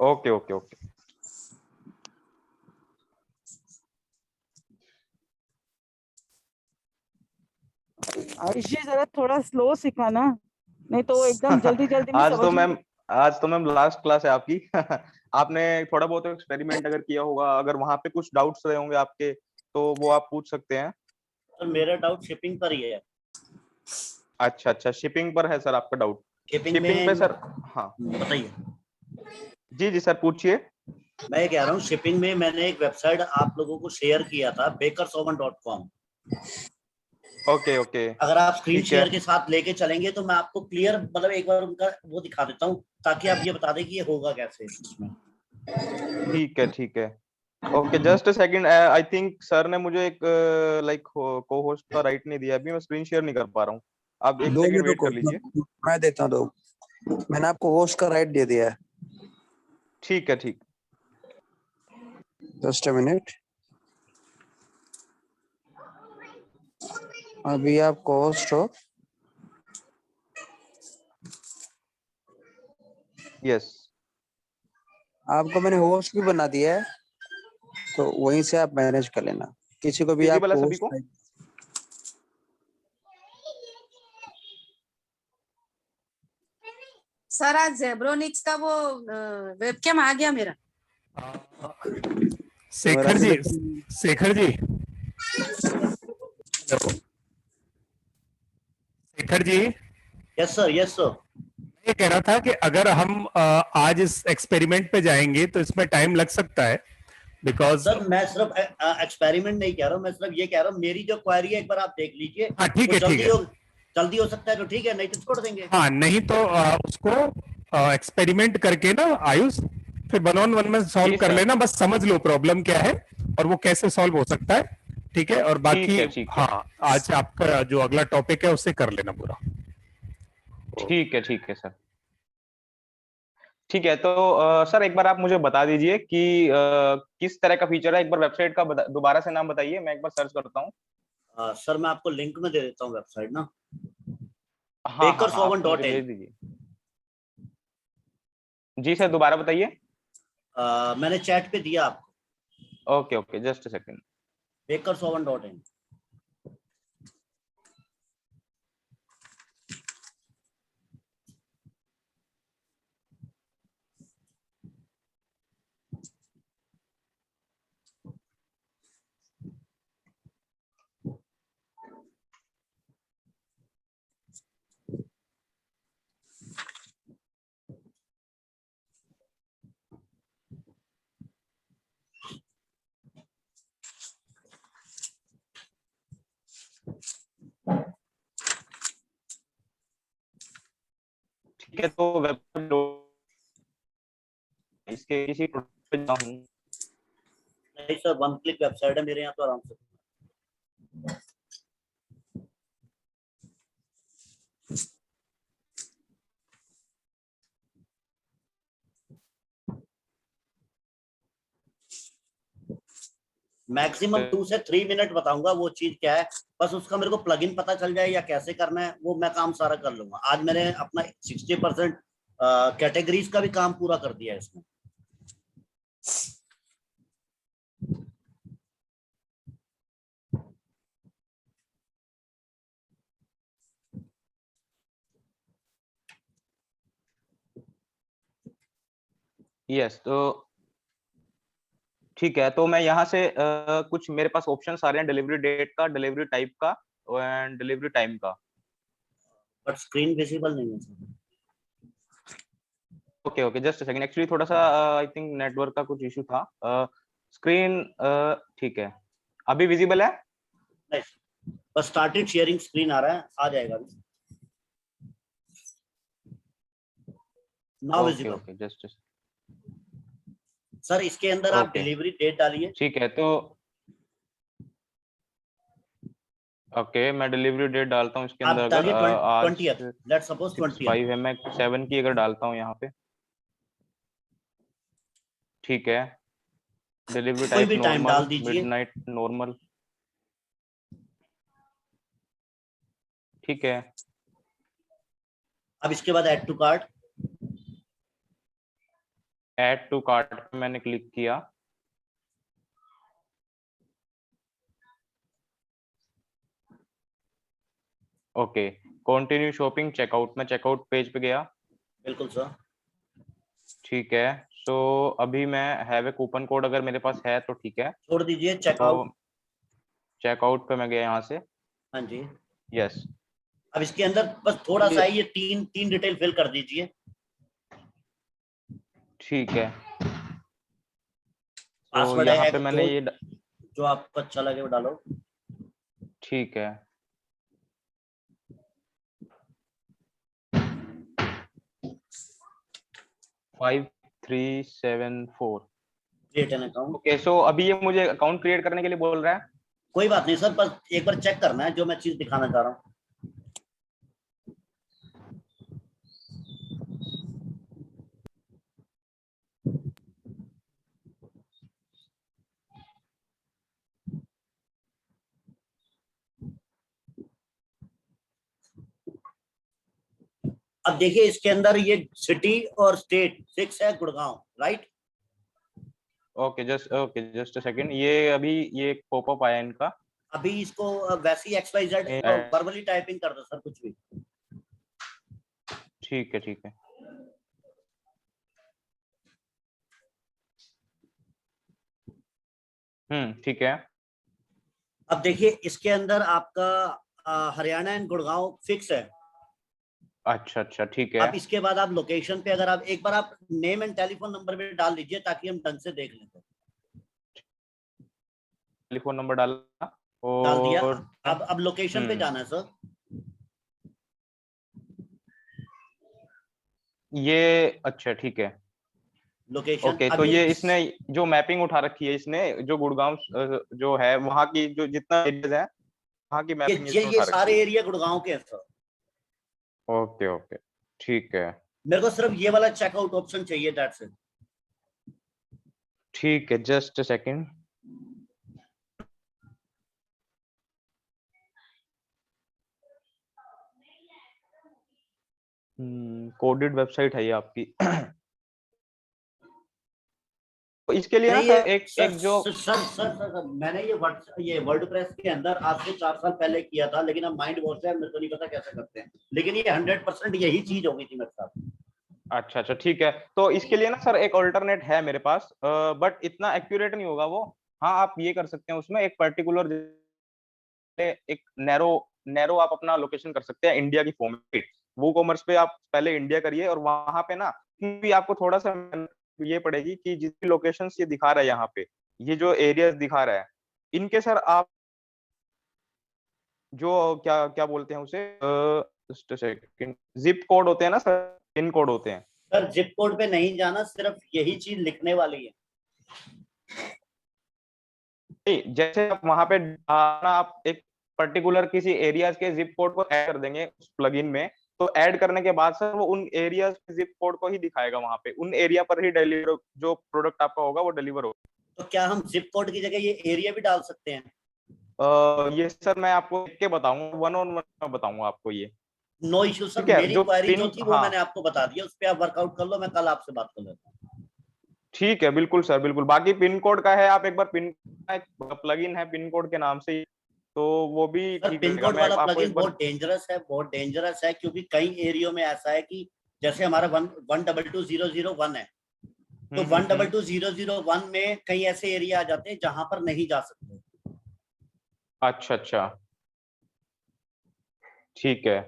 Okay okay okay. Ayushi जरा थोड़ा slow सिखाना, नहीं तो एकदम जल्दी जल्दी में आज तो समझ में। मैम, आज तो मैम लास्ट क्लास है आपकी। आपने थोड़ा बहुत एक्सपेरिमेंट अगर किया होगा, अगर वहां पे कुछ डाउट्स रहे होंगे आपके, तो वो आप पूछ सकते हैं। सर मेरा डाउट शिपिंग पर ही है। अच्छा अच्छा, शिपिंग पर है सर आपका डाउट? शिपिंग शिपिंग पे में सर, हाँ बताइए। जी जी सर पूछिए। मैं ये कह रहा हूँ शिपिंग में मैंने एक वेबसाइट आप लोगों को शेयर किया था, bakersoven.com। ओके ओके अगर आप स्क्रीन ठीक है शेयर के साथ लेके चलेंगे तो मैं आपको क्लियर मतलब एक बार उनका वो दिखा देता हूँ, ताकि आप ये बता दें कि ये होगा कैसे इसमें। ठीक है ठीक है। Okay just a second, I think sir ने मुझे एक लाइक को होस्ट का राइट नहीं दिया, अभी मैं स्क्रीन शेयर नहीं कर पा रहा हूँ। आप एक 2 सेकंड मिनट वेट रुको, कर लीजिए। मैं देता हूँ 2। मैंने आपको होस्ट का राइट दे दिया है। ठीक है ठीक। Just a minute. अभी आप होस्ट हो। यस आपको मैंने होस्ट भी बना दिया है, तो वहीं से आप मैनेज कर लेना। किसी को भी आप विजिबल है सभी होस्ट। को? सर आज जेब्रोनिक्स का वो वेबकैम आ गया मेरा। Shekhar ji, Shekhar ji, Shekhar ji, yes sir, yes sir. ये कह रहा था कि अगर हम आज इस एक्सपेरिमेंट पे जाएंगे तो इसमें टाइम लग सकता है, बिकॉज सर मैं सिर्फ एक्सपेरिमेंट नहीं कह रहा हूँ, मैं सिर्फ ये कह रहा हूँ मेरी जो क्वेरी है एक बार आप देख लीजिए। हाँ ठीक है ठीक है। जल्दी हो सकता है तो ठीक है, नहीं तो छोड़ देंगे। हाँ नहीं तो उसको एक्सपेरिमेंट करके ना आयुष, फिर 1 on 1 में सॉल्व जी कर सर। लेना, बस समझ लो प्रॉब्लम क्या है और वो कैसे सॉल्व हो सकता है। ठीक है, और बाकी ठीक है हाँ आज आपका जो अगला टॉपिक है उससे कर लेना पूरा। ठीक है सर। ठीक है तो सर एक बार आप मुझे बता दीजिए कि किस तरह का फीचर है, एक बार वेबसाइट का दोबारा से नाम बताइए, मैं एक बार सर्च करता हूँ। सर मैं आपको लिंक में दे देता हूँ वेबसाइट ना, हाँ हाँ हाँ, आप मुझे bakersoven.in। भेज दीजिए। जी सर दोबारा बताइए। मैंने चैट पे दिया आपको, okay okay just second. bakersoven.in। ठीक है तो वेबसाइट इसके किसी प्रोडक्ट पे जाऊँ? नहीं सर, 1 क्लिक वेबसाइट है मेरे यहाँ तो आराम से। मैक्सिमम 2 से 3 मिनट बताऊंगा वो चीज क्या है, बस उसका मेरे को प्लगइन पता चल जाए या कैसे करना है, वो मैं काम सारा कर लूंगा। आज मैंने अपना 60% कैटेगरीज का भी काम पूरा कर दिया है इसमें। यस तो ठीक है, तो मैं यहाँ से कुछ मेरे पास ऑप्शन आ रहे हैं, डिलीवरी डेट का, डिलीवरी टाइप का एंड डिलीवरी टाइम का। बट स्क्रीन विजिबल नहीं है sir. Okay okay just second, actually थोड़ा सा आई थिंक नेटवर्क का कुछ इशू था। स्क्रीन ठीक है, अभी विजिबल है? नहीं, बस स्टार्टेड शेयरिंग स्क्रीन आ रहा है, आ जाएगा अभी। Now okay visible. Okay just sir इसके अंदर आप ओके डिलीवरी डेट डालिए। ठीक है तो ओके मैं डिलीवरी डेट डालता हूँ इसके आप अंदर, अगर डालिए आज 20th, लेट्स सपोज 20th। 5 है, मैं 7 की अगर डालता हूँ यहाँ पे, ठीक है। डिलीवरी कोई टाइप भी टाइम नॉर्मल, डाल दीजिए। मिडनाइट नॉर्मल, ठीक है। अब इसके बाद add to cart. Add to cart पे मैंने क्लिक किया। ओके, कंटिन्यू शॉपिंग, चेकआउट में चेकआउट पेज पे गया। बिल्कुल सर। ठीक है, सो अभी मैं हैव ए कूपन कोड अगर मेरे पास है तो ठीक है। छोड़ दीजिए तो चेकआउट। चेकआउट पे मैं गया यहाँ से। हाँ जी। यस। अब इसके अंदर बस थोड़ा सा ये तीन तीन डिटेल फिल कर दीजिए। ठीक है, तो पासवर्ड है यहाँ पे एक मैंने ये जो आपको अच्छा लगे वो डालो। ठीक है, five 374। Create an account. Okay, so अभी ये मुझे अकाउंट क्रिएट करने के लिए बोल रहा है। कोई बात नहीं सर, बस एक बार चेक करना है जो मैं चीज दिखाना चाह रहा हूँ। अब देखिए इसके अंदर ये सिटी और स्टेट फिक्स है Gurgaon, right. Okay just a second, ये अभी ये पॉपअप आया इनका। अभी इसको वैसे ही XYZ वर्बली टाइपिंग कर दो सर कुछ भी। ठीक है, ठीक है। ठीक है। अब देखिए इसके अंदर आपका हरियाणा एंड गुड़गांव फिक्स है। अच्छा अच्छा, ठीक है। अब इसके बाद आप लोकेशन पे अगर आप एक बार आप नेम एंड टेलीफोन नंबर भी डाल दीजिए ताकि हम ढंग से देख लें। टेलीफोन नंबर डाला डाल दिया। और अब लोकेशन पे जाना है सर। ये अच्छा ठीक है। लोकेशन ओके, तो ये इसने जो मैपिंग उठा रखी है, इसने जो गुड़गांव जो है वहां की जो जितना एरियाज है वहां की मैपिंग इसने ये उठा सारे रखी है। एरिया गुड़गांव के हैं सर। ओके ओके, ठीक है। मेरे को सिर्फ ये वाला चेकआउट ऑप्शन चाहिए, दैट्स इट। ठीक है, just a second. Coded website है ये आपकी। तो इसके लिए ना नहीं सर एक जो सर मैंने ये वर्डप्रेस के अंदर आज से 4 साल पहले किया था, लेकिन अब माइंड वॉश है, मेरे को नहीं पता कैसे करते हैं, लेकिन ये 100% यही चीज हो गई थी मेरे साथ। अच्छा अच्छा, ठीक है। तो इसके लिए ना सर एक ऑल्टरनेट है मेरे पास, बट इतना एक्यूरेट नहीं होगा वो। हाँ, आप ये कर सकते हैं उसमें एक पर्टिकुलर एक नैरो नैरो आप अपना लोकेशन कर सकते हैं इंडिया की फॉर्म में। वो कॉमर्स पे आप पहले इंडिया करिए और वहां पे ना भी आपको थोड़ा सा ये पड़ेगी कि जितनी लोकेशंस ये दिखा रहा है यहाँ पे, ये जो एरियाज दिखा रहा है, इनके सर आप जो क्या क्या बोलते हैं उसे, जस्ट सेकंड, जिप कोड होते हैं ना सर, पिन कोड होते हैं। सर जिप कोड पे नहीं जाना, सिर्फ यही चीज लिखने वाली है। नहीं, जैसे आप वहां पे आप एक पर्टिकुलर किसी एरियाज के जिप कोड को ऐड कर देंगे उस प्लगइन में, तो ऐड करने के बाद सर वो उन एरियाज के जिप कोड को ही दिखाएगा वहां पे, उन एरिया पर ही डिलीवर जो प्रोडक्ट आपका होगा वो डिलीवर होगा। तो क्या हम जिप कोड की जगह ये एरिया भी डाल सकते हैं? ये सर मैं आपको लिख के बताऊंगा, वन ऑन वन में बताऊंगा आपको ये। नो इश्यू सर, ठीक है, मेरी जो क्वारी जो पिन, थी वो हाँ मैंने आपको बता दिया, उस पर आप वर्कआउट कर लो, मैं कल आपसे बात कर लेता हूँ। ठीक है, बिल्कुल सर बिल्कुल। बाकी पिन कोड का है, आप एक बार पिन प्लगइन है पिन कोड के नाम से ही, तो वो भी सर ठीक पिन रहेगा। कोड मैं वाला आपको प्लगइन एक बार बहुत डेंजरस है, बहुत डेंजरस है, क्योंकि कई एरियो में ऐसा है कि जैसे हमारा 1220001 है, तो 1220001 में कई ऐसे एरिया आ जाते हैं जहां पर नहीं जा सकते। अच्छा अच्छा, ठीक है।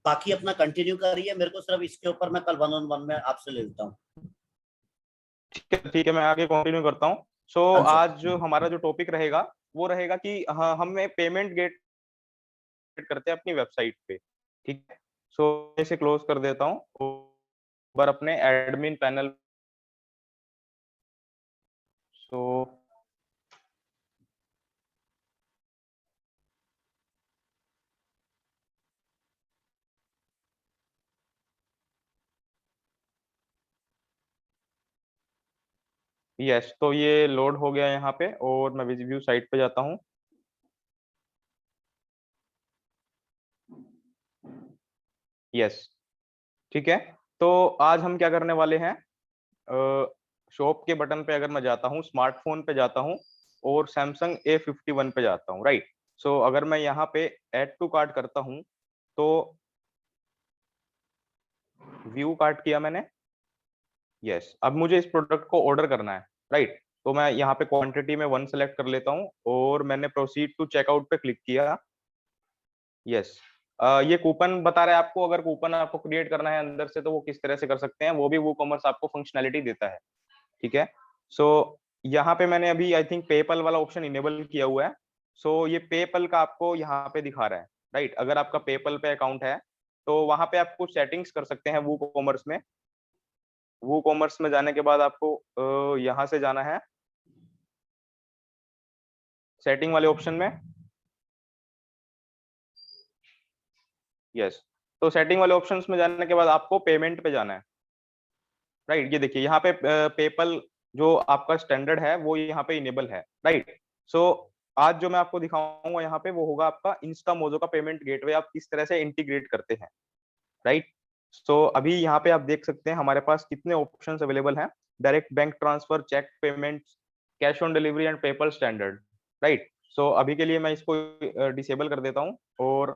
बाकी अपना कंटिन्यू करिए, मेरे को सिर्फ इसके ऊपर मैं कल 1-on-1 में आपसे ले लेता हूँ। ठीक है, मैं आगे कंटिन्यू करता हूँ। सो हाँ सर। आज जो हमारा जो टॉपिक रहेगा वो रहेगा कि हाँ, हमें पेमेंट गेट करते हैं अपनी वेबसाइट पे। ठीक है, सो इसे क्लोज कर देता हूँ और अपने एडमिन पैनल। सो यस, तो ये लोड हो गया यहाँ पे और मैं व्यू साइट पे जाता हूँ। यस, ठीक है। तो आज हम क्या करने वाले हैं, शॉप के बटन पे अगर मैं जाता हूँ, स्मार्टफोन पे जाता हूँ और सैमसंग A51 पे जाता हूँ, राइट। सो अगर मैं यहाँ पे ऐड टू कार्ट करता हूँ तो व्यू कार्ट किया मैंने, यस। अब मुझे इस प्रोडक्ट को ऑर्डर करना है, राइट। तो मैं यहाँ पे क्वांटिटी में 1 सेलेक्ट कर लेता हूँ और मैंने प्रोसीड टू चेकआउट पे क्लिक किया, यस। ये कूपन बता रहा है आपको, अगर कूपन आपको क्रिएट करना है अंदर से तो वो किस तरह से कर सकते हैं, वो भी वूकॉमर्स आपको फंक्शनैलिटी देता है, ठीक है। सो यहाँ पे मैंने अभी आई थिंक पेपल वाला ऑप्शन इनेबल किया हुआ है। सो ये पेपल का आपको यहाँ पे दिखा रहा है, राइट। अगर आपका पेपल पे अकाउंट है तो वहां पे आप कुछ सेटिंग्स कर सकते हैं वूकॉमर्स में। वूकॉमर्स में जाने के बाद आपको यहाँ से जाना है सेटिंग वाले ऑप्शन में, यस। तो सेटिंग वाले ऑप्शंस में जाने के बाद आपको पेमेंट पे जाना है, राइट। ये देखिए यहाँ पे पेपल जो आपका स्टैंडर्ड है वो यहाँ पे इनेबल है, राइट। सो आज जो मैं आपको दिखाऊंगा यहाँ पे वो होगा आपका इंस्टामोजो का पेमेंट गेटवे, आप किस तरह से इंटीग्रेट करते हैं, राइट। सो अभी यहाँ पे आप देख सकते हैं हमारे पास कितने ऑप्शंस अवेलेबल हैं। Direct bank transfer, cheque payment, cash on delivery and PayPal standard, right. So अभी के लिए मैं इसको डिसेबल कर देता हूँ और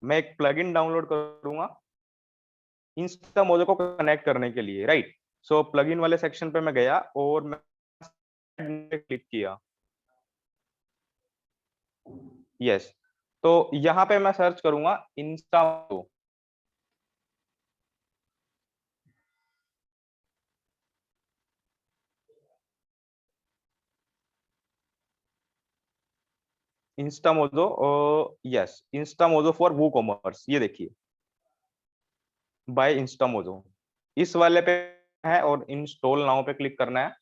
मैं एक प्लगइन डाउनलोड करूंगा इंस्टामोजो को कनेक्ट करने के लिए, राइट। सो प्लगइन वाले सेक्शन पे मैं गया और मैं क्लिक किया, यस। तो यहाँ पे मैं सर्च करूंगा Instamojo, Instamojo, yes, Instamojo for WooCommerce, ये देखिए बाय इंस्टामोजो, इस वाले पे है और इंस्टॉल नाउ पे क्लिक करना है,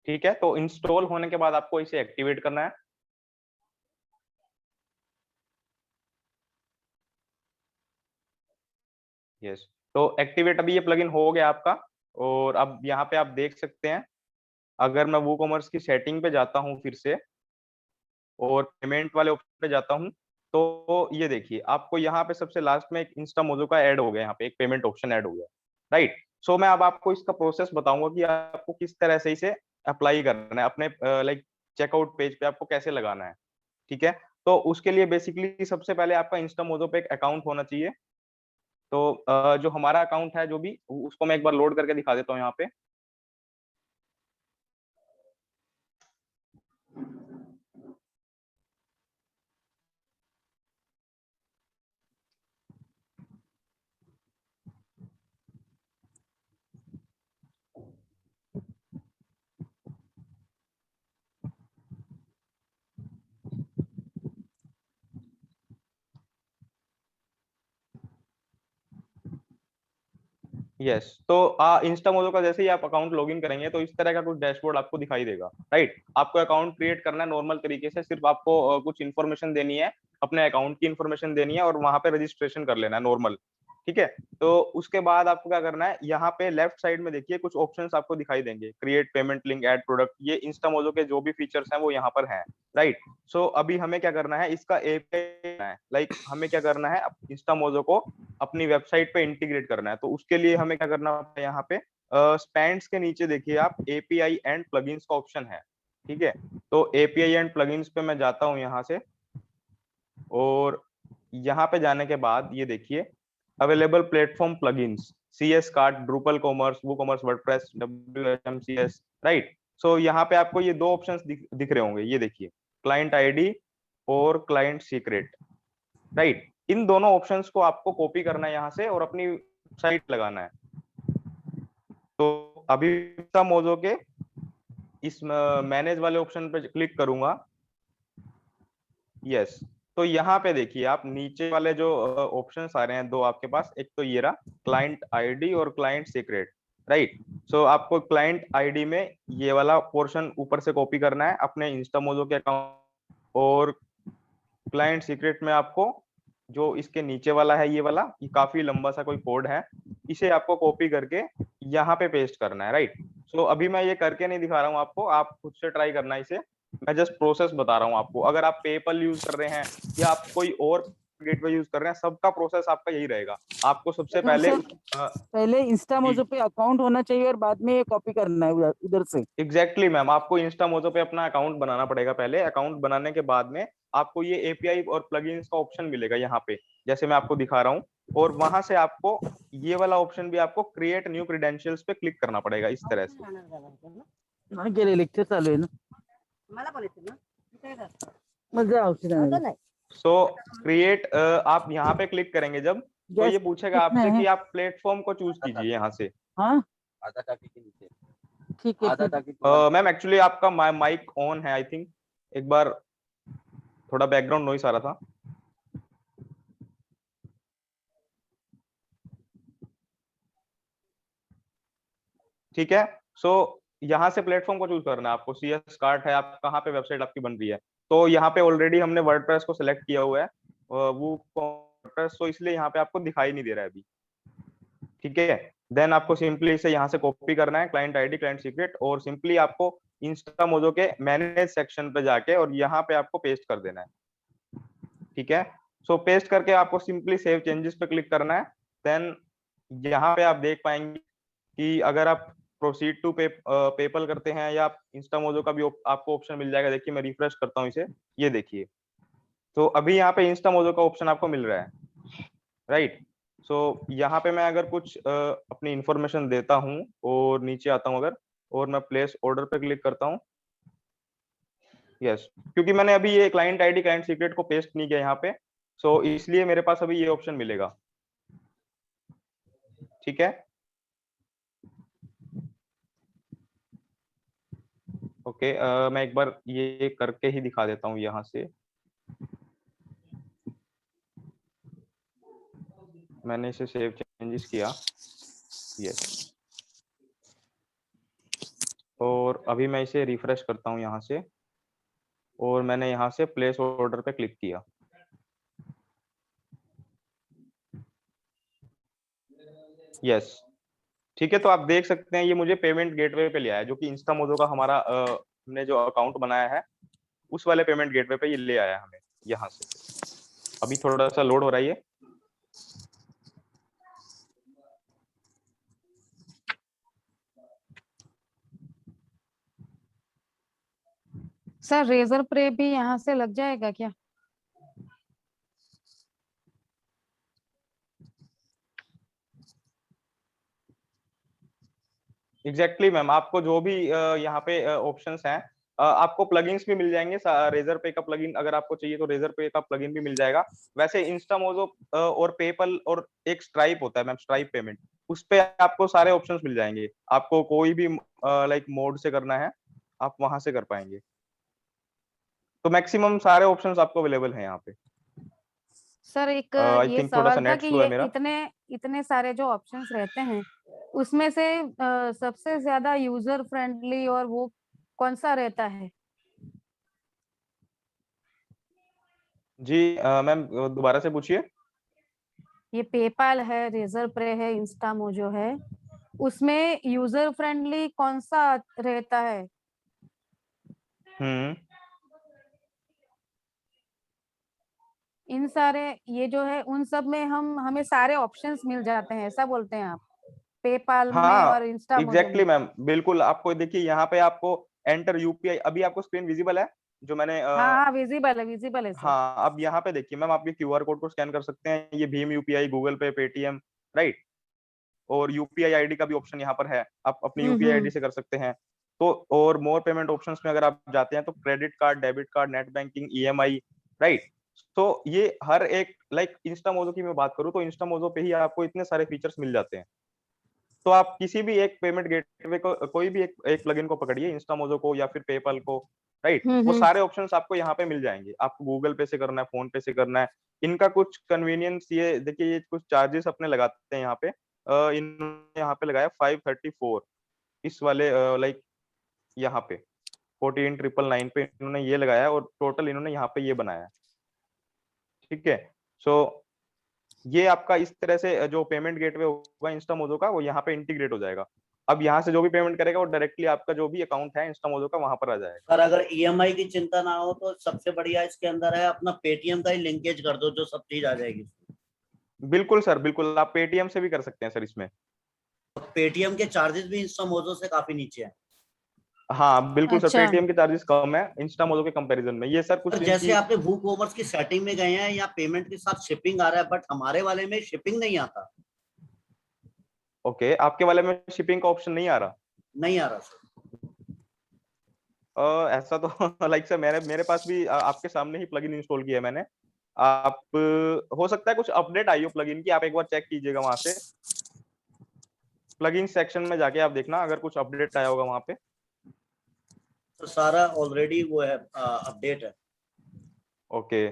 ठीक है। तो इंस्टॉल होने के बाद आपको इसे एक्टिवेट करना है, यस। तो एक्टिवेट अभी ये प्लगइन हो गया आपका। और अब यहाँ पे आप देख सकते हैं अगर मैं वूकॉमर्स की सेटिंग पे जाता हूँ फिर से और पेमेंट वाले ऑप्शन पे जाता हूँ तो ये देखिए आपको यहाँ पे सबसे लास्ट में एक इंस्टामोजो का ऐड हो गया, यहाँ पे एक पेमेंट ऑप्शन ऐड हो गया, राइट। सो मैं अब आपको इसका प्रोसेस बताऊंगा कि आपको किस तरह से इसे अप्लाई करना है अपने लाइक चेकआउट पेज पे आपको कैसे लगाना है, ठीक है। तो उसके लिए बेसिकली सबसे पहले आपका इंस्टामोजो पे एक अकाउंट होना चाहिए। तो जो हमारा अकाउंट है जो भी उसको मैं एक बार लोड करके दिखा देता हूँ यहाँ पे, यस। तो इंस्टामोजो का जैसे ही आप अकाउंट लॉगिन करेंगे तो इस तरह का कुछ डैशबोर्ड आपको दिखाई देगा, राइट। आपको अकाउंट क्रिएट करना है नॉर्मल तरीके से, सिर्फ आपको कुछ इन्फॉर्मेशन देनी है, अपने अकाउंट की इन्फॉर्मेशन देनी है और वहां पे रजिस्ट्रेशन कर लेना है नॉर्मल, ठीक है। तो उसके बाद आपको क्या करना है, यहाँ पे लेफ्ट साइड में देखिए कुछ ऑप्शंस आपको दिखाई देंगे, create payment link, add product, ये इंस्टामोजो के जो भी फीचर्स हैं वो यहाँ पर हैं, राइट। सो अभी हमें क्या करना है, इसका एपीआई है, लाइक हमें क्या करना है इंस्टामोजो को अपनी वेबसाइट पे इंटीग्रेट करना है। तो उसके लिए हमें क्या करना है, यहाँ पे स्पैंड्स के नीचे देखिए आप एपीआई एंड प्लगइन्स का ऑप्शन है, ठीक है। तो एपीआई एंड प्लगइन्स पे मैं जाता हूँ यहाँ से और यहाँ पे जाने के बाद ये देखिए available platform plugins, CS cart, Drupal commerce, WooCommerce, WordPress, WHMCS, right. So यहाँ पे आपको ये दो ऑप्शंस दिख रहे होंगे, ये देखिए क्लाइंट आईडी और क्लाइंट सीक्रेट, राइट। इन दोनों ऑप्शंस को आपको कॉपी करना है यहाँ से और अपनी साइट लगाना है। तो अभी मोजो के इस मैनेज वाले ऑप्शन पे क्लिक करूंगा, यस। तो यहाँ पे देखिए आप नीचे वाले जो ऑप्शंस आ रहे हैं दो आपके पास, एक तो ये रहा क्लाइंट आईडी और क्लाइंट सीक्रेट, राइट। सो आपको क्लाइंट आईडी में ये वाला पोर्शन ऊपर से कॉपी करना है अपने इंस्टामोजो के अकाउंट, और क्लाइंट सीक्रेट में आपको जो इसके नीचे वाला है ये काफी लंबा सा कोई कोड है, इसे आपको कॉपी करके यहाँ पे पेस्ट करना है, राइट। सो अभी मैं ये करके नहीं दिखा रहा हूँ आपको, आप खुद से ट्राई करना इसे। मैं जस्ट प्रोसेस बता रहा हूँ आपको। अगर आप पेपल यूज कर रहे हैं या आप कोई और गेटवे यूज कर रहे हैं, सबका प्रोसेस आपका यही रहेगा। आपको सबसे लेकिन पहले सर पहले इंस्टामोजो पे अकाउंट होना चाहिए और बाद में ये कॉपी करना है उधर से। एग्जैक्टली मैम, आपको इंस्टामोजो पे अपना अकाउंट बनाना पड़ेगा पहले। अकाउंट बनाने के बाद में आपको ये एपीआई और प्लगइन्स का ऑप्शन मिलेगा यहाँ पे, जैसे मैं आपको दिखा रहा हूँ। और वहां से आपको ये वाला ऑप्शन भी आपको क्रिएट न्यू क्रेडेंशियल्स पे क्लिक करना पड़ेगा इस तरह से। नाही गेले, लेक्चर चालू आहे ना, मला बोलायचं ना मजा औषध सो क्रिएट आप यहाँ पे क्लिक करेंगे जब, तो ये पूछेगा कितना आपसे है? कि आप प्लेटफॉर्म को चूज कीजिए यहाँ से। हाँ आधा टाकी के नीचे, ठीक है आधा फिर। टाकी मैम एक्चुअली आपका माइक ऑन है आई थिंक, एक बार, थोड़ा बैकग्राउंड नॉइस आ रहा था। ठीक है, सो यहाँ से प्लेटफॉर्म को चूज करना है आपको। CS कार्ट है, आप कहाँ पे वेबसाइट आपकी बन रही है। तो यहाँ पे ऑलरेडी हमने वर्डप्रेस को सिलेक्ट किया हुआ है, वो वर्डप्रेस, तो इसलिए यहाँ पे आपको दिखाई नहीं दे रहा है अभी। ठीक है, देन आपको सिंपली इसे यहाँ से कॉपी करना है, क्लाइंट आईडी, क्लाइंट सीक्रेट, और सिंपली आपको इंस्टामोजो के मैनेज सेक्शन पे जाके और यहाँ पे आपको पेस्ट कर देना है। ठीक है, सो पेस्ट करके आपको सिंपली सेव चेंजेस पे क्लिक करना है। देन यहाँ पे आप देख पाएंगे कि अगर आप प्रोसीड टू पेपल करते हैं या आप इंस्टामोजो का भी आपको ऑप्शन मिल जाएगा। देखिए मैं रिफ्रेश करता हूँ इसे, ये देखिए, तो अभी यहाँ पे इंस्टामोजो का ऑप्शन आपको मिल रहा है, राइट। सो यहाँ पे मैं अगर कुछ अपनी इंफॉर्मेशन देता हूँ और नीचे आता हूँ अगर, और मैं प्लेस ऑर्डर पे क्लिक करता हूँ, यस, क्योंकि मैंने अभी ये क्लाइंट आईडी, क्लाइंट सीक्रेट को पेस्ट नहीं किया यहाँ पे, सो इसलिए मेरे पास अभी ये ऑप्शन मिलेगा। ठीक है, ओके, मैं एक बार ये करके ही दिखा देता हूँ यहाँ से। मैंने इसे सेव चेंजेस किया, यस, और अभी मैं इसे रिफ्रेश करता हूँ यहाँ से, और मैंने यहाँ से प्लेस ऑर्डर पे क्लिक किया। यस, ठीक है, तो आप देख सकते हैं ये मुझे पेमेंट गेटवे पे ले आया, जो कि इंस्टामोजो का हमारा हमने जो अकाउंट बनाया है उस वाले पेमेंट गेटवे पे ये ले आया हमें यहाँ से। अभी थोड़ा सा लोड हो रहा है ये। सर रेजर प्रे भी यहाँ से लग जाएगा क्या? एग्जैक्टली मैम, आपको जो भी यहाँ पे ऑप्शंस हैं, आपको प्लगइन्स भी मिल जाएंगे। रेजर पे का प्लगइन अगर आपको चाहिए तो रेजर पे का प्लगइन भी मिल जाएगा। वैसे इंस्टामोजो और पेपल और एक स्ट्राइप होता है मैम, स्ट्राइप पेमेंट, उस पे आपको सारे ऑप्शंस मिल जाएंगे। आपको कोई भी लाइक मोड से करना है आप वहां से कर पाएंगे। तो मैक्सिमम सारे ऑप्शंस आपको अवेलेबल हैं यहाँ पे। सर एक आई ये थिंक थोड़ा सा सवाल था नेट कि स्लो ये है मेरा। इतने इतने सारे जो ऑप्शंस रहते हैं उसमें से सबसे ज्यादा यूजर फ्रेंडली और वो कौन सा रहता है? जी मैम दोबारा से पूछिए। ये पेपाल है, रेजर प्रे है, इंस्टामोजो है, उसमें यूजर फ्रेंडली कौन सा रहता है? हम्म, इन सारे ये जो है उन सब में हमें सारे ऑप्शंस मिल जाते हैं, ऐसा बोलते हैं आप? पेपाल में और हाँ इंस्टामोजो एग्जैक्टली में? मैम, बिल्कुल। आपको देखिए यहाँ पे आपको एंटर यूपीआई, अभी आपको स्क्रीन विजिबल है जो मैंने हाँ हाँ, विजिबल है सर। हाँ, अब यहाँ पे देखिए मैम, आप ये QR कोड को स्कैन कर सकते हैं। ये भीम यूपीआई, गूगल पे, पेटीएम, राइट, और यूपीआई आईडी का भी ऑप्शन यहाँ पर है, आप अपनी यूपीआई आईडी से कर सकते हैं। तो और मोर पेमेंट ऑप्शंस में अगर आप जाते हैं तो credit card, debit card, net banking, EMI, right. तो ये हर एक लाइक इंस्टामोजो की मैं बात करूँ तो इंस्टामोजो पे ही आपको इतने सारे फीचर्स मिल जाते हैं। तो आप किसी भी एक पेमेंट गेटवे को, कोई भी एक प्लगइन को पकड़िए, इंस्टामोजो को या फिर पेपल को, राइट, वो हम्म। सारे ऑप्शंस आपको यहाँ पे मिल जाएंगे। आपको गूगल पे से करना है, फोन पे से करना है, इनका कुछ कन्वीनियंस, ये देखिए ये कुछ चार्जेस अपने लगाते हैं यहाँ पे। इन्होंने यहाँ पे लगाया 534 इस वाले लाइक यहाँ पे 14,999 पे इन्होंने ये लगाया, और टोटल इन्होंने यहाँ पे ये बनाया। ठीक है, सो ये आपका इस तरह से जो पेमेंट गेटवे होगा इंस्टामोजो का, वो यहाँ पे इंटीग्रेट हो जाएगा। अब यहाँ से जो भी पेमेंट करेगा वो डायरेक्टली आपका जो भी अकाउंट है इंस्टामोजो का वहां पर आ जाएगा। सर अगर ईएमआई की चिंता ना हो तो सबसे बढ़िया इसके अंदर है अपना पेटीएम का ही लिंकेज कर दो, जो सब चीज आ जाएगी। बिल्कुल सर, बिल्कुल आप पेटीएम से भी कर सकते हैं सर इसमें। पेटीएम के चार्जेस भी इंस्टामोजो से काफी नीचे हैं। हाँ बिल्कुल सर, अच्छा। पेटीएम के चार्जेस कम है इंस्टामोजो के कंपैरिजन में। ये सर कुछ सर जैसे इनकी, आपने वू कॉमर्स की सेटिंग में गए हैं या पेमेंट के साथ शिपिंग आ रहा है, बट हमारे वाले में शिपिंग नहीं आता। ओके आपके वाले में शिपिंग का ऑप्शन नहीं आ रहा? नहीं आ रहा सर। ऐसा तो लाइक सर मेरे पास भी आपके सामने ही प्लगइन इंस्टॉल किया है मैंने। आप हो सकता है कुछ अपडेट आई हो प्लगइन की, आप एक बार चेक कीजिएगा वहां से प्लगइन सेक्शन में जाके आप देखना अगर कुछ अपडेट आया होगा वहां पे। तो सारा ऑलरेडी वो है, अपडेट है। ओके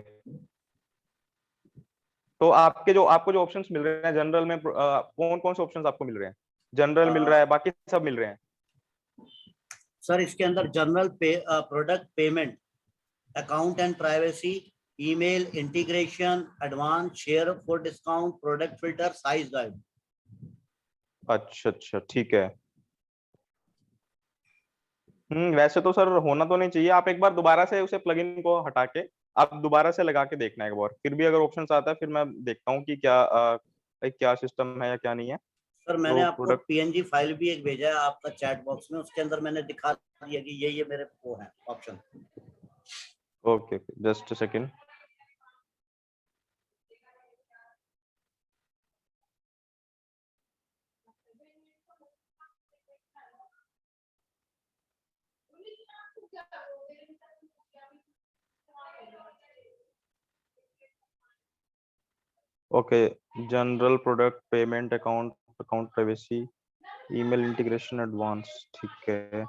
तो आपको जो ऑप्शंस मिल रहे हैं जनरल में, कौन कौन से ऑप्शंस आपको मिल रहे हैं? जनरल मिल रहा है, बाकी सब मिल रहे हैं? सर इसके अंदर general product payment, account and privacy, email integration, advance, share for discount, product filter, size guide. अच्छा अच्छा ठीक है। वैसे तो सर होना तो नहीं चाहिए। आप एक बार दोबारा से उसे प्लगइन को हटा के आप दोबारा से लगा के देखना एक बार, फिर भी अगर ऑप्शंस आता है फिर मैं देखता हूँ कि क्या सिस्टम है या क्या नहीं है। सर मैंने तो आपको प्रोडक्ट, पीएनजी फाइल भी एक भेजा है आपका चैट बॉक्स में, उसके अंदर मैंने दिखा दिया कि ये मेरे वो है option. Okay just a second. Okay general product payment account account privacy email integration advance, ठीक है।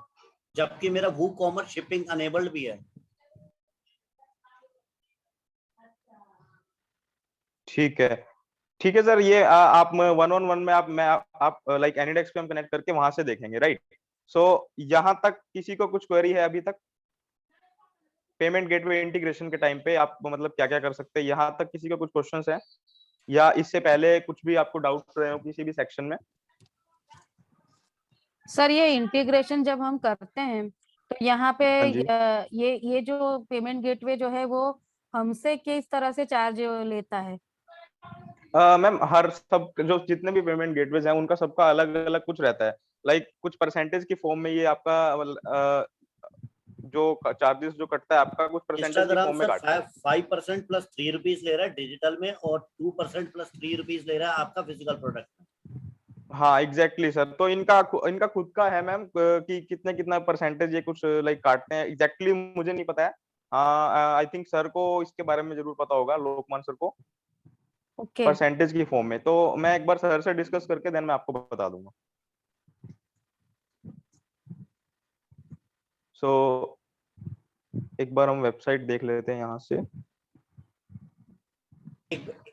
जबकि मेरा वो कॉमर्स शिपिंग अनेबल्ड भी है। ठीक है ठीक है सर, ये आप 1-on-1 में आप लाइक एनीडेस्क पे हम कनेक्ट करके वहां से देखेंगे, राइट? सो यहाँ तक किसी को कुछ क्वेरी है अभी तक? पेमेंट गेटवे इंटीग्रेशन के टाइम पे आप मतलब क्या क्या कर सकते हैं, यहाँ तक किसी का कुछ क्वेश्चंस है या इससे पहले कुछ भी आपको डाउट रहे हो किसी भी सेक्शन में? सर ये इंटीग्रेशन जब हम करते हैं तो यहाँ पे हाँ जी। ये जो पेमेंट गेटवे जो है वो हमसे किस तरह से चार्ज लेता है? मैम हर सब जो जितने भी पेमेंट गेटवेज हैं उनका सबका अलग अलग कुछ रहता है। लाइक कुछ परसेंटेज की फॉर्म में ये आपका जो चार्जेस जो कटता है आपका कुछ परसेंटेज की इंस्टाग्राम फॉर्म में सर काटता है। 5% प्लस 3 रुपीज ले रहा है डिजिटल में, और 2% प्लस 3 रुपीज ले रहा है आपका फिजिकल प्रोडक्ट में। हाँ एग्जैक्टली सर, तो इनका खुद का है मैम कि कितने कितना परसेंटेज ये कुछ लाइक काटते हैं, एग्जैक्टली मुझे नहीं पता है। हाँ आई थिंक सर को इसके बारे में जरूर पता होगा, लोकमान सर को, ओके। परसेंटेज की फॉर्म में। तो मैं एक बार सर से डिस्कस करके देन मैं आपको बता दूंगा। सो एक बार हम वेबसाइट देख लेते हैं यहाँ से।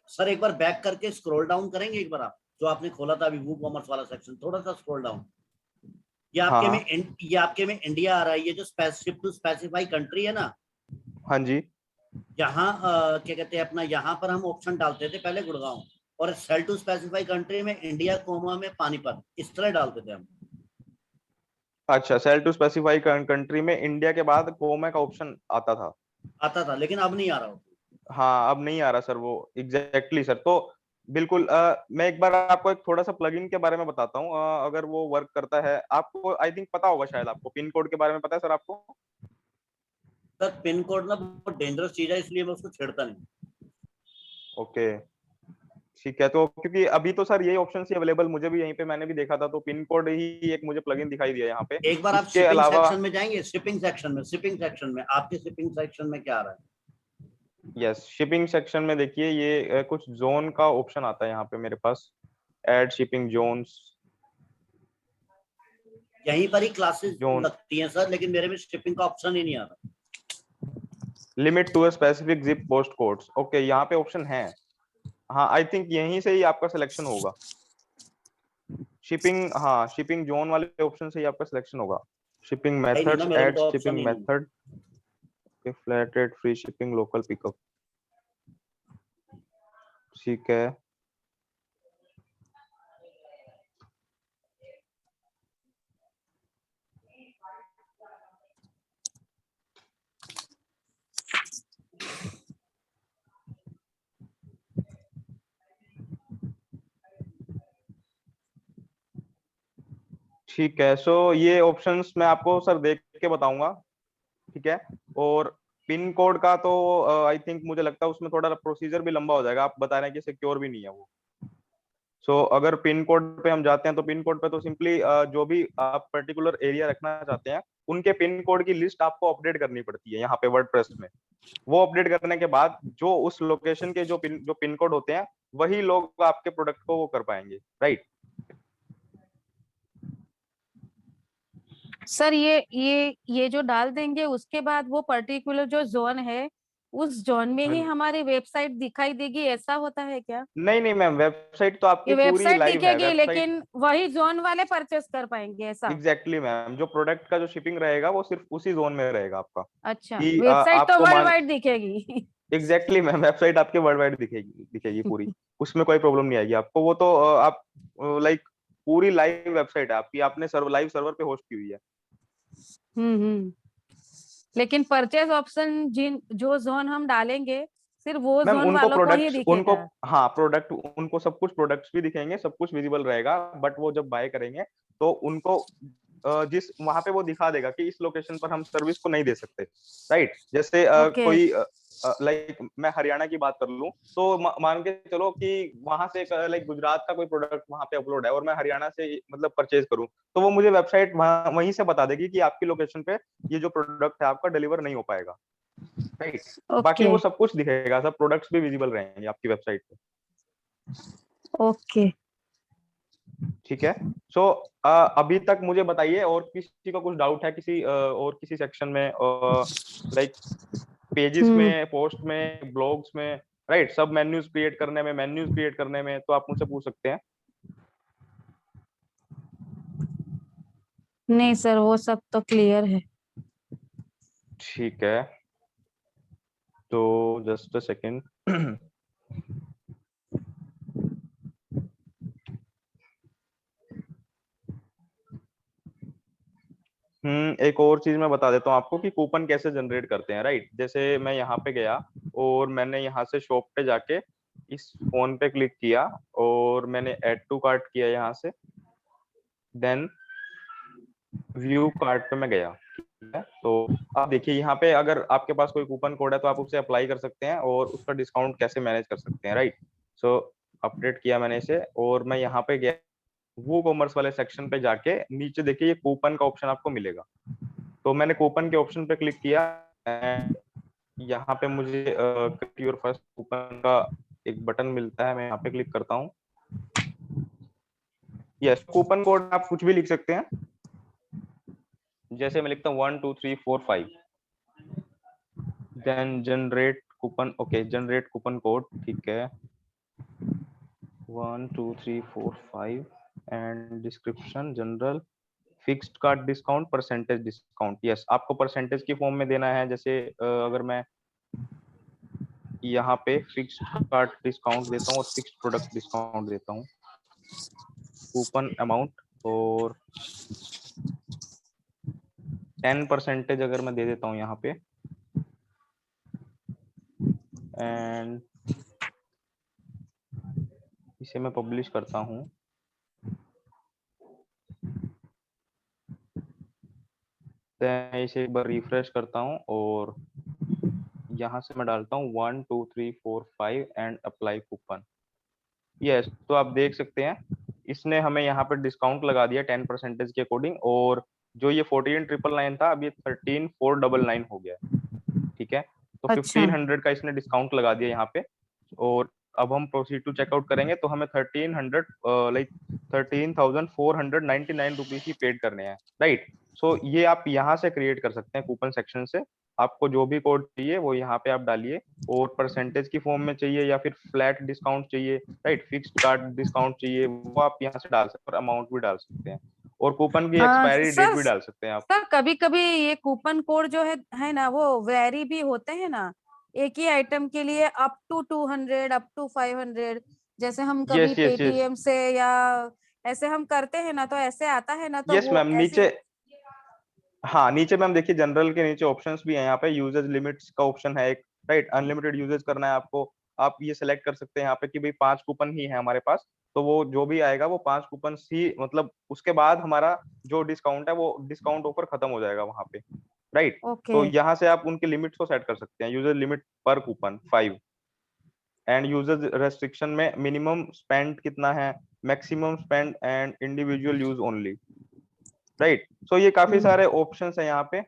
सर एक बार बैक करके स्क्रॉल डाउन करेंगे एक बार, आप जो आपने खोला था अभी वो कॉमर्स वाला सेक्शन, थोड़ा सा स्क्रॉल डाउन। ये हाँ आपके में हाँ ये आपके में इंडिया आ रहा है, ये जो स्पेसिफिक टू स्पेसिफाई कंट्री है ना, हाँ जी। यहाँ क्या कहते हैं अपना, यहाँ पर हम ऑप्शन डालते थे पहले गुड़गांव, और सेल टू स्पेसिफाई कंट्री में इंडिया कोमा में पानीपत, इस तरह डालते थे हम। अच्छा सेल टू स्पेसिफाई कंट्री में इंडिया के बाद कोमा का ऑप्शन आता था? आता था, लेकिन अब नहीं आ रहा। हाँ अब नहीं आ रहा सर वो, एग्जैक्टली सर। तो बिल्कुल मैं एक बार आपको एक थोड़ा सा प्लगइन के बारे में बताता हूँ, अगर वो वर्क करता है। आपको आई थिंक पता होगा, शायद आपको पिन कोड के बारे में पता है सर आपको? सर पिन कोड ना बहुत डेंजरस चीज है, इसलिए मैं उसको छेड़ता नहीं। ओके ठीक है। तो क्योंकि अभी तो सर यही ऑप्शन ही अवेलेबल, मुझे भी यहीं पे मैंने भी देखा था, तो पिन कोड ही एक मुझे प्लगइन दिखाई दिया यहाँ पे। एक बार आप इसके शिपिंग अलावा सेक्शन में जाएंगे, शिपिंग सेक्शन में आपके शिपिंग सेक्शन में क्या आ रहा है? यस शिपिंग सेक्शन में देखिए ये कुछ जोन का ऑप्शन आता है यहाँ पे मेरे पास, ऐड शिपिंग जोन्स। यहीं पर ही क्लासेस जोन लगती हैं सर, लेकिन मेरे में शिपिंग का ऑप्शन ही नहीं आ रहा। Limit to a specific zip post codes, okay यहाँ पे ऑप्शन है। हाँ आई थिंक यहीं से ही आपका सिलेक्शन होगा शिपिंग, हाँ शिपिंग जोन वाले ऑप्शन से ही आपका सिलेक्शन होगा। शिपिंग नहीं नहीं ना, मेथड्स, मेरे में ऐड तो ऑप्शन शिपिंग ही नहीं। Method, flat rate, free shipping, local pickup, ठीक है। ठीक है, सो ये ऑप्शंस मैं आपको सर देख के बताऊंगा, ठीक है। और पिन कोड का तो आई थिंक मुझे लगता है उसमें थोड़ा प्रोसीजर भी लंबा हो जाएगा, आप बता रहे हैं कि सिक्योर भी नहीं है वो। सो अगर पिन कोड पे हम जाते हैं तो पिन कोड पे तो सिंपली जो भी आप पर्टिकुलर एरिया रखना चाहते हैं उनके पिन कोड की लिस्ट आपको अपडेट करनी पड़ती है यहाँ पे वर्डप्रेस में। वो अपडेट करने के बाद जो उस लोकेशन के जो पिन कोड होते हैं वही लोग आपके प्रोडक्ट को वो कर पाएंगे, राइट। सर ये जो डाल देंगे उसके बाद वो पर्टिकुलर जो जोन है उस जोन में ही हमारी वेबसाइट दिखाई देगी, ऐसा होता है क्या? नहीं नहीं मैम, वेबसाइट तो आपकी ये पूरी वेबसाइट लाइव है। दिखेगी वेबसाइट लेकिन वही जोन वाले परचेस कर पाएंगे, ऐसा? एग्जैक्टली मैम, जो प्रोडक्ट का जो शिपिंग रहेगा वो सिर्फ उसी जोन में रहेगा आपका। अच्छा, कि वेबसाइट तो आपको वर्ल्ड मान वाइड दिखेगी। एग्जैक्टली मैम, वेबसाइट आपके वर्ल्ड वाइड दिखेगी दिखेगी पूरी। उसमें कोई प्रॉब्लम नहीं आएगी आपको। वो तो आप लाइक पूरी लाइव वेबसाइट है आपकी, आपने लाइव सर्वर पे होस्ट की हुई है। हम्म। लेकिन परचेस ऑप्शन जिन जो जोन हम डालेंगे सिर्फ वो मैम जोन उनको वालों को ही प्रोडक्ट्स उनको दिखेगा। हाँ प्रोडक्ट उनको सब कुछ प्रोडक्ट्स भी दिखेंगे, सब कुछ विजिबल रहेगा। बट वो जब बाय करेंगे तो उनको जिस वहां पे वो दिखा देगा कि इस लोकेशन पर हम सर्विस को नहीं दे सकते, राइट। जैसे ओके। कोई लाइक मैं हरियाणा की बात कर लूं तो मान के चलो कि वहां से लाइक गुजरात का कोई प्रोडक्ट वहां पे अपलोड है और मैं हरियाणा से मतलब परचेज करूं, तो वो मुझे वेबसाइट वहीं से बता देगी कि आपकी लोकेशन पे ये जो प्रोडक्ट है आपका डिलीवर नहीं हो पाएगा, राइट। बाकी ओके। वो सब कुछ दिखेगा, सब प्रोडक्ट्स भी विजिबल रहेंगे आपकी वेबसाइट पे। ओके। ठीक है। सो अभी तक मुझे बताइए और किसी का कुछ डाउट है किसी और किसी सेक्शन में, लाइक पेजेस हम्म। में, पोस्ट में, ब्लॉग्स में, राइट। सब मेन्यूज क्रिएट करने में, मेन्यूज क्रिएट करने में, तो आप मुझसे पूछ सकते हैं। नहीं सर, वो सब तो क्लियर है। ठीक है, तो जस्ट अ सेकेंड। एक और चीज मैं बता देता हूँ आपको कि कूपन कैसे जनरेट करते हैं, राइट। जैसे मैं यहाँ पे गया और मैंने यहाँ से शॉप पे जाके इस फोन पे क्लिक किया और मैंने ऐड टू कार्ट किया यहाँ से, देन व्यू कार्ट पे मैं गया, ठीक है। तो आप देखिए यहाँ पे अगर आपके पास कोई कूपन कोड है तो आप उसे अप्लाई कर सकते हैं और उसका डिस्काउंट कैसे मैनेज कर सकते हैं, राइट। सो अपडेट किया मैंने इसे और मैं यहाँ पे गया वो कॉमर्स वाले सेक्शन पे जाके नीचे देखिए ये कूपन का ऑप्शन आपको मिलेगा। तो मैंने कूपन के ऑप्शन पे क्लिक किया एंड यहाँ पे मुझे क्रिएट योर फर्स्ट कूपन का एक बटन मिलता है, मैं यहाँ पे क्लिक करता हूँ। यस, कूपन कोड आप कुछ भी लिख सकते हैं, जैसे मैं लिखता हूँ 1 2 3 4 5, then generate coupon. Okay, generate coupon code, ठीक है। 1 2 3 4 5 and description general fixed cart discount percentage discount. Yes, आपको परसेंटेज की फॉर्म में देना है। जैसे अगर मैं यहाँ पे फिक्स्ड कार्ड डिस्काउंट देता हूँ और फिक्स्ड प्रोडक्ट डिस्काउंट देता हूँ, कूपन अमाउंट और 10% अगर मैं दे देता हूँ यहाँ पे एंड इसे मैं पब्लिश करता हूँ। मैं इसे एक बार रिफ्रेश करता हूँ और यहाँ से मैं डालता हूँ 1 2 3 4 5 एंड अप्लाई कूपन। यस, तो आप देख सकते हैं इसने हमें यहाँ पे डिस्काउंट लगा दिया 10% के अकॉर्डिंग, और जो ये 14,999 था अब ये 13,499 हो गया, ठीक है। तो अच्छा। 1500 का इसने डिस्काउंट लगा दिया यहाँ पे। और अब हम प्रोसीड टू चेकआउट करेंगे तो हमें 1300 लाइक 13,499 रुपीज ही पेड करने हैं, राइट। सो ये आप यहाँ से क्रिएट कर सकते हैं कूपन सेक्शन से। आपको जो भी कोड चाहिए वो यहाँ पे आप डालिए, और परसेंटेज की फॉर्म में चाहिए या फिर फ्लैट डिस्काउंट चाहिए, राइट, फिक्स्ड कार्ड डिस्काउंट चाहिए, वो आप यहाँ से डाल सकते हैं और अमाउंट भी डाल सकते हैं, और कूपन की एक्सपायरी डेट सर भी डाल सकते हैं आप। सर कभी कभी ये कूपन कोड जो है ना वो वेरी भी होते हैं ना, एक ही आइटम के लिए अप टू 200 अप टू 500, जैसे हम कभी यस यस यस पेटीएम से या ऐसे हम करते हैं ना, तो ऐसे आता है ना, तो यस वो मैम, ऐसी। नीचे हाँ नीचे मैम देखिए जनरल के नीचे ऑप्शंस भी हैं, यहाँ पे यूजेज लिमिट्स का ऑप्शन है एक, राइट। अनलिमिटेड यूजेज करना है आपको, आप ये सेलेक्ट कर सकते हैं यहाँ पे कि भाई 5 कूपन ही है हमारे पास, तो वो जो भी आएगा वो 5 कूपन ही, मतलब उसके बाद हमारा जो डिस्काउंट है वो डिस्काउंट ऑफर खत्म हो जाएगा वहां पे, राइट। ओके तो यहाँ से आप उनके लिमिट्स को सेट कर सकते हैं। यूजर लिमिट पर कूपन 5, एंड यूजर रेस्ट्रिक्शन में मिनिमम स्पेंड कितना है, maximum spend and individual use only, right. So ये काफी सारे ऑप्शंस हैं यहाँ पे।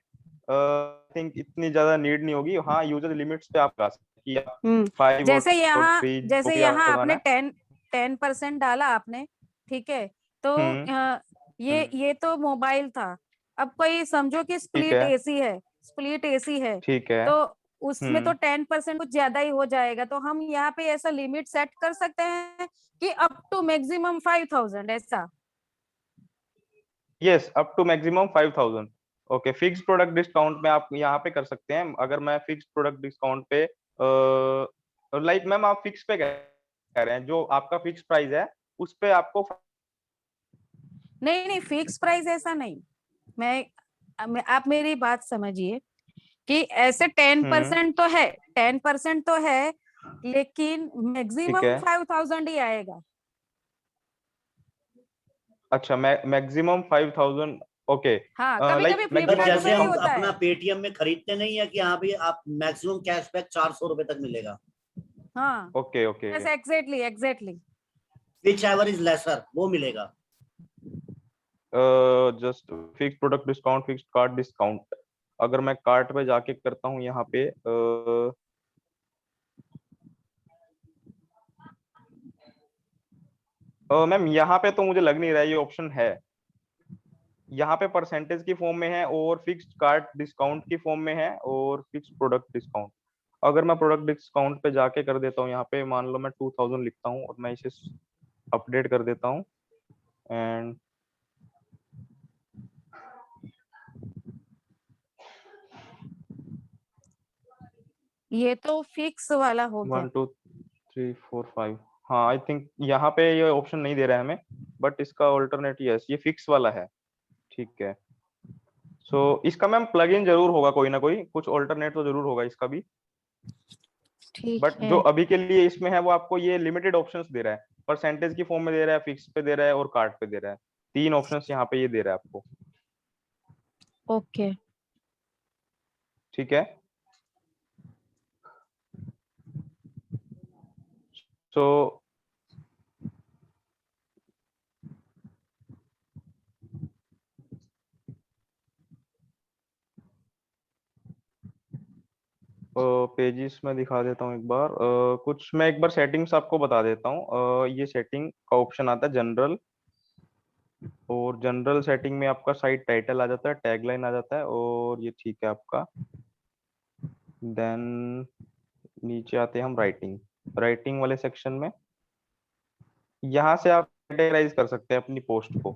आई थिंक इतनी ज्यादा नीड नहीं होगी। हाँ, यूजर लिमिट्स पे आप लगा सकते हैं कि आप 5 और जैसे 3 जो भी यहाँ आपको आपने लगाना है। 10% डाला आपने, ठीक है, तो हम्म, ये तो मोबाइल था। अब कोई समझो कि ठीक स्प्लिट है, एसी है, स्प्लिट एसी है, ठीक है। तो उसमें तो हम्म, 10% कुछ ज्यादा ही हो जाएगा। तो हम यहाँ पे ऐसा लिमिट सेट कर सकते हैं कि अप टू मैक्सिमम 5,000 ऐसा। Yes, up to maximum 5,000। Okay, fix product discount में आप यहाँ पे कर सकते हैं। अगर मैं फिक्स प्रोडक्ट डिस्काउंट पे लाइक मैम आप फिक्स पे कह रहे हैं, जो आपका फिक्स प्राइस है उस पे आपको नहीं नहीं, फिक्स प्राइस ऐसा नहीं। आप मेरी बात समझिए कि ऐसे टेन हम्म, परसेंट तो है, 10% तो है, लेकिन ठीक मैक्सिमम है। 5,000 ही आएगा। अच्छा, मैक्सिमम 5,000। ओके, हाँ, कभी कभी लाइक सर फ्लिपकार्ट मैक्सिमम जैसे पे भी हम डिस्काउंट। होता अपना है। पेटीएम में खरीदते नहीं है कि हाँ भी आप मैक्सिमम कैशबैक 400 रुपए तक मिलेगा, हाँ, okay, okay. Yes, exactly exactly. Which ever is lesser वो मिलेगा। Just fix product discount, fix cart discount. अगर मैं कार्ट पे जाके करता हूँ यहाँ पे मैम यहाँ पे तो मुझे लग नहीं रहा है ये ऑप्शन है। यहाँ पे परसेंटेज की फॉर्म में है, और फिक्स्ड कार्ट डिस्काउंट की फॉर्म में है, और फिक्स प्रोडक्ट डिस्काउंट। अगर मैं प्रोडक्ट डिस्काउंट पे जाके कर देता हूँ, यहाँ पे मान लो मैं 2,000 लिखता हूँ और मैं इसे अपडेट कर देता हूँ, एंड ये तो फिक्स वाला हो गया। 1 2 3 4 5। हाँ, आई थिंक यहाँ पे ये ऑप्शन नहीं दे रहा है हमें, बट इसका ऑल्टरनेट यस, ये फिक्स वाला है। ठीक है। सो इसका मैम प्लगइन जरूर होगा, कोई ना कोई कुछ ऑल्टरनेट तो जरूर होगा इसका भी। ठीक बट है। जो अभी के लिए इसमें है वो आपको ये लिमिटेड ऑप्शंस दे रहा है। परसेंटेज की फॉर्म में दे रहा है, फिक्स पे दे रहा है, और कार्ड पे दे रहा है। 3 ऑप्शंस यहाँ पे ये दे रहा है आपको। ओके। ठीक है। सो पेजेस में दिखा देता हूँ एक बार। कुछ मैं एक बार सेटिंग्स आपको बता देता हूँ। ये सेटिंग का ऑप्शन आता है जनरल, और जनरल सेटिंग में आपका साइट टाइटल आ जाता है, टैगलाइन आ जाता है, और ये ठीक है आपका। देन नीचे आते हैं हम राइटिंग, राइटिंग वाले सेक्शन में। यहाँ से आप कैटेगराइज कर सकते हैं अपनी पोस्ट को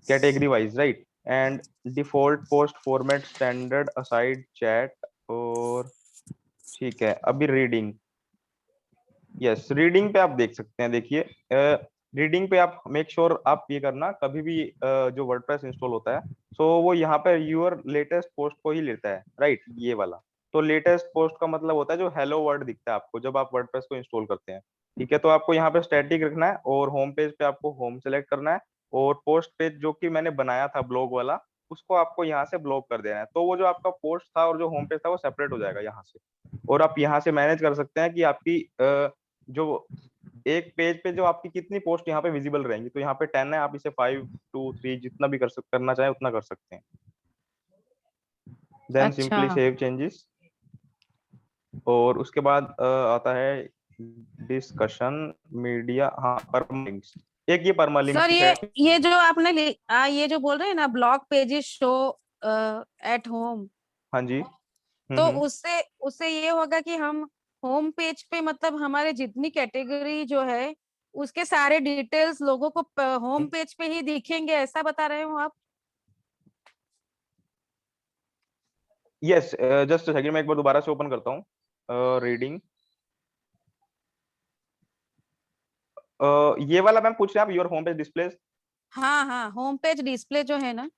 category wise, right. And default post format standard aside chat, और ठीक है अभी रीडिंग। यस, रीडिंग पे आप देख सकते हैं। देखिए रीडिंग पे आप मेक श्योर आप ये करना कभी भी जो वर्डप्रेस इंस्टॉल होता है, सो वो यहाँ पे यूर लेटेस्ट पोस्ट को ही लेता है, राइट, ये वाला। तो लेटेस्ट पोस्ट का मतलब होता है जो हेलो वर्ड दिखता है आपको जब आप वर्डप्रेस को इंस्टॉल करते हैं। ठीक है, तो आपको यहाँ पे स्टैटिक रखना है, और होम पेज पे आपको होम सेलेक्ट करना है, और पोस्ट पेज जो कि मैंने बनाया था ब्लॉग वाला, उसको आपको यहाँ से ब्लॉक कर देना है। तो वो जो आपका पोस्ट था और जो होम पेज था वो सेपरेट हो जाएगा यहाँ से। और आप यहाँ से मैनेज कर सकते हैं कि आपकी जो एक पेज पे जो आपकी कितनी पोस्ट यहाँ पे विजिबल रहेंगी। तो यहाँ पे 10 है, आप इसे 5 2 3 जितना भी करना चाहे उतना कर सकते हैं। देन अच्छा, सिंपली सेव चेंजेस, और उसके बाद आता है डिस्कशन मीडिया, हाँ परमालिंक्स। एक ये परमालिंक्स सर की ये सेटिंग। ये जो आपने ये जो बोल रहे हैं ना, blog pages show at home, हाँ जी। तो हम्म। उससे उससे ये होगा कि हम होम पेज पे मतलब हमारे जितनी कैटेगरी जो है उसके सारे डिटेल्स लोगों को होम पेज पे ही दिखेंगे, ऐसा बता रहे हो आप? यस, जस्ट सेकंड मैं एक बार दोबारा से ओपन करता हूँ रीडिंग। ये वाला मैम पूछ रहे हैं आप, योर होम पेज डिस्प्ले। हाँ हाँ, होम पेज डिस्प्ले जो है ना,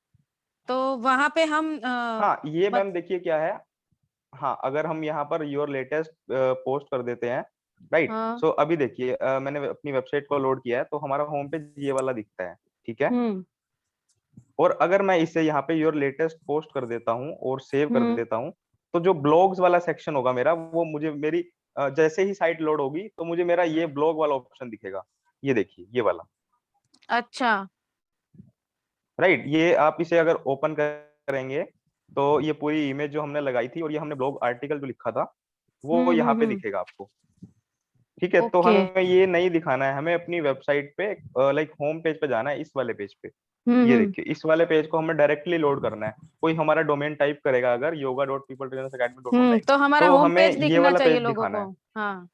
तो वहां पे हम हाँ, ये मत, मैम देखिए क्या है। हाँ, अगर हम यहाँ पर योर लेटेस्ट पोस्ट कर देते हैं, राइट। हाँ। सो अभी देखिए मैंने अपनी वेबसाइट को लोड किया है तो हमारा होम पेज ये वाला दिखता है, ठीक है। और अगर मैं इसे यहाँ पे योर लेटेस्ट पोस्ट कर देता हूँ और सेव कर देता हूँ, तो जो ब्लॉग्स वाला सेक्शन होगा मेरा, वो मुझे मेरी जैसे ही साइट लोड होगी तो मुझे मेरा ये ब्लॉग वाला ऑप्शन दिखेगा। ये देखिए ये वाला, अच्छा। राइट। ये आप इसे अगर ओपन करेंगे तो ये पूरी इमेज जो हमने लगाई थी और ये हमने ब्लॉग आर्टिकल जो लिखा था वो यहाँ पे दिखेगा आपको, ठीक है। तो ओके। हमें ये नहीं दिखाना है, हमें अपनी वेबसाइट पे लाइक होम पेज पे जाना है, इस वाले पेज पे। ये देखिए इस वाले पेज को हमें डायरेक्टली लोड करना है। कोई हमारा डोमेन टाइप करेगा अगर yoga.peopletrainers.academy.online, तो हमारा तो होम हमें पेज ये दिखना वाला चाहिए पेज लोगों दिखाना को। है। हाँ।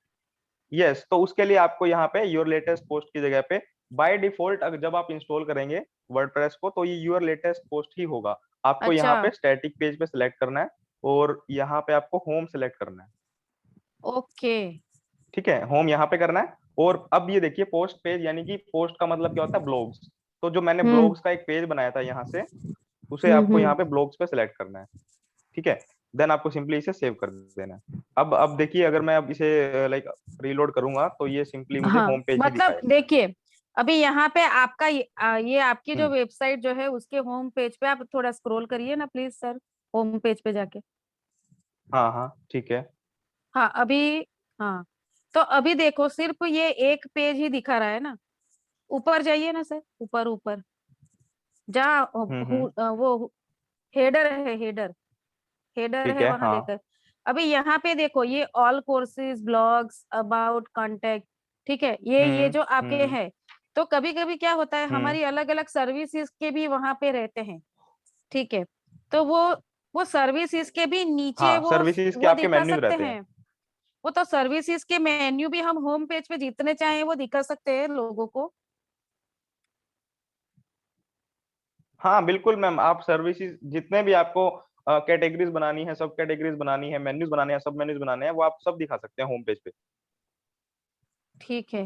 यस, तो उसके लिए आपको यहाँ पे योर लेटेस्ट पोस्ट की जगह पे बाय डिफॉल्ट अगर जब आप इंस्टॉल करेंगे वर्डप्रेस को तो ये योर लेटेस्ट पोस्ट ही होगा। आपको अच्छा। यहाँ पे स्टैटिक पेज पे सिलेक्ट करना है और यहाँ पे आपको होम सिलेक्ट करना है, ओके। ठीक है। होम यहाँ पे करना है। और अब ये देखिए पोस्ट पेज, यानी कि पोस्ट का मतलब क्या होता है, ब्लॉग्स। तो जो मैंने हम्म ब्लॉग्स का एक पेज बनाया था यहाँ से, उसे आपको यहाँ पे ब्लॉग्स पे सिलेक्ट करना है, ठीक है। देन आपको सिंपली इसे सेव कर देना है। अब देखिए अगर मैं अब इसे लाइक रीलोड करूंगा तो ये सिंपली मुझे हाँ, होम पेज ही मतलब दिखाएगा। देखिए अभी यहाँ पे आपका ये आपकी जो हम्म, वेबसाइट जो है उसके होम पेज पे आप थोड़ा स्क्रॉल करिए ना प्लीज सर, होम पेज पे जाके। हाँ हाँ ठीक है। हाँ अभी। हाँ, तो अभी देखो सिर्फ ये एक पेज ही दिखा रहा है ना। ऊपर जाइए ना सर, ऊपर ऊपर जहाँ हम्म, वो हेडर है, हेडर हेडर ठीक है है। वहां हाँ देखकर। अभी यहाँ पे देखो ये all courses, blogs, about, contact, ठीक है। ये जो आपके हम्म, हैं, तो कभी कभी क्या होता है हम्म। हमारी अलग अलग सर्विसेज के भी वहां पे रहते हैं, ठीक है। तो वो सर्विसेज के भी नीचे हाँ, सर्विसेज के वो आपके दिखा मेन्यूज सकते रहते हैं। हैं। वो तो सर्विसेज के मेन्यू भी हम होम पेज पे जितने चाहें वो दिखा सकते हैं लोगों को। हाँ बिल्कुल मैम, आप सर्विसेज जितने भी आपको कैटेगरीज बनानी है, सब कैटेगरीज बनानी है, मेन्यूज बनाने हैं, सब मेन्यूज बनाने हैं, वो आप सब दिखा सकते हैं होम पेज पे। ठीक है।